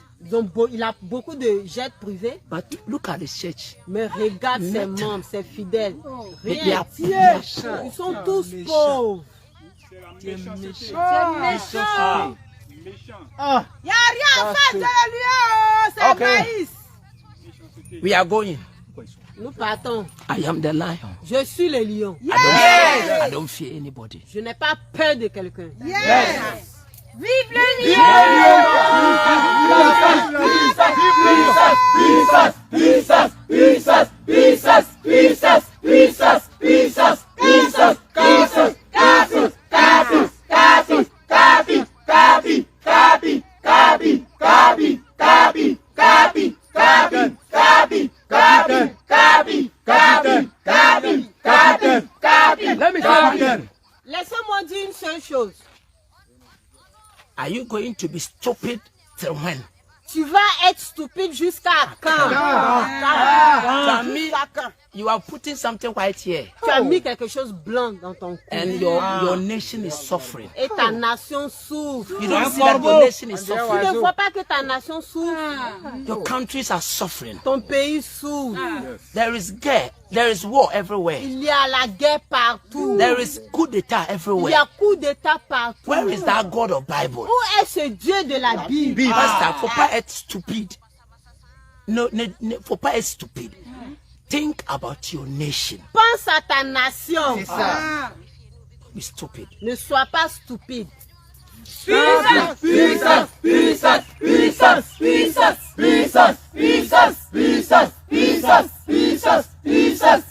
Il a beaucoup de jets privés. But look at the church. Mais regarde ses Nothing. membres, ses fidèles. They Rien. are poor. Ils sont tous pauvres. Il n'y a rien à faire de lui. C'est Okay. maïs. We are going. Nous partons. I am the lion. Je suis le lion. I don't fear anybody. Je n'ai pas peur de quelqu'un. Vive le lion! Laissez-moi dire une seule chose. Are you going to be stupid till when? Tu vas être stupide jusqu'à quand? You are putting something white here. Tu as mis quelque chose blanc dans ton cou. And your nation is suffering. Et ta nation souffre. You don't see that your nation is Tu suffering. ne vois pas que ta nation souffre. Your countries are suffering. Ton pays souffre. There is guerre. There is war everywhere. Il y a la guerre partout. There is coup d'état Il y everywhere. a coup d'état partout. Where is that God of Bible? Où est ce Dieu de la Bible? Pastor, faut pas être stupide. No, faut pas être stupide. Think about your nation. Pense à ta nation. C'est ça. Be stupid. Ne sois pas stupide. Puissance, puissance, puissance, puissance, puissance, puissance, puissance, puissance, puissance, puissance, puissance.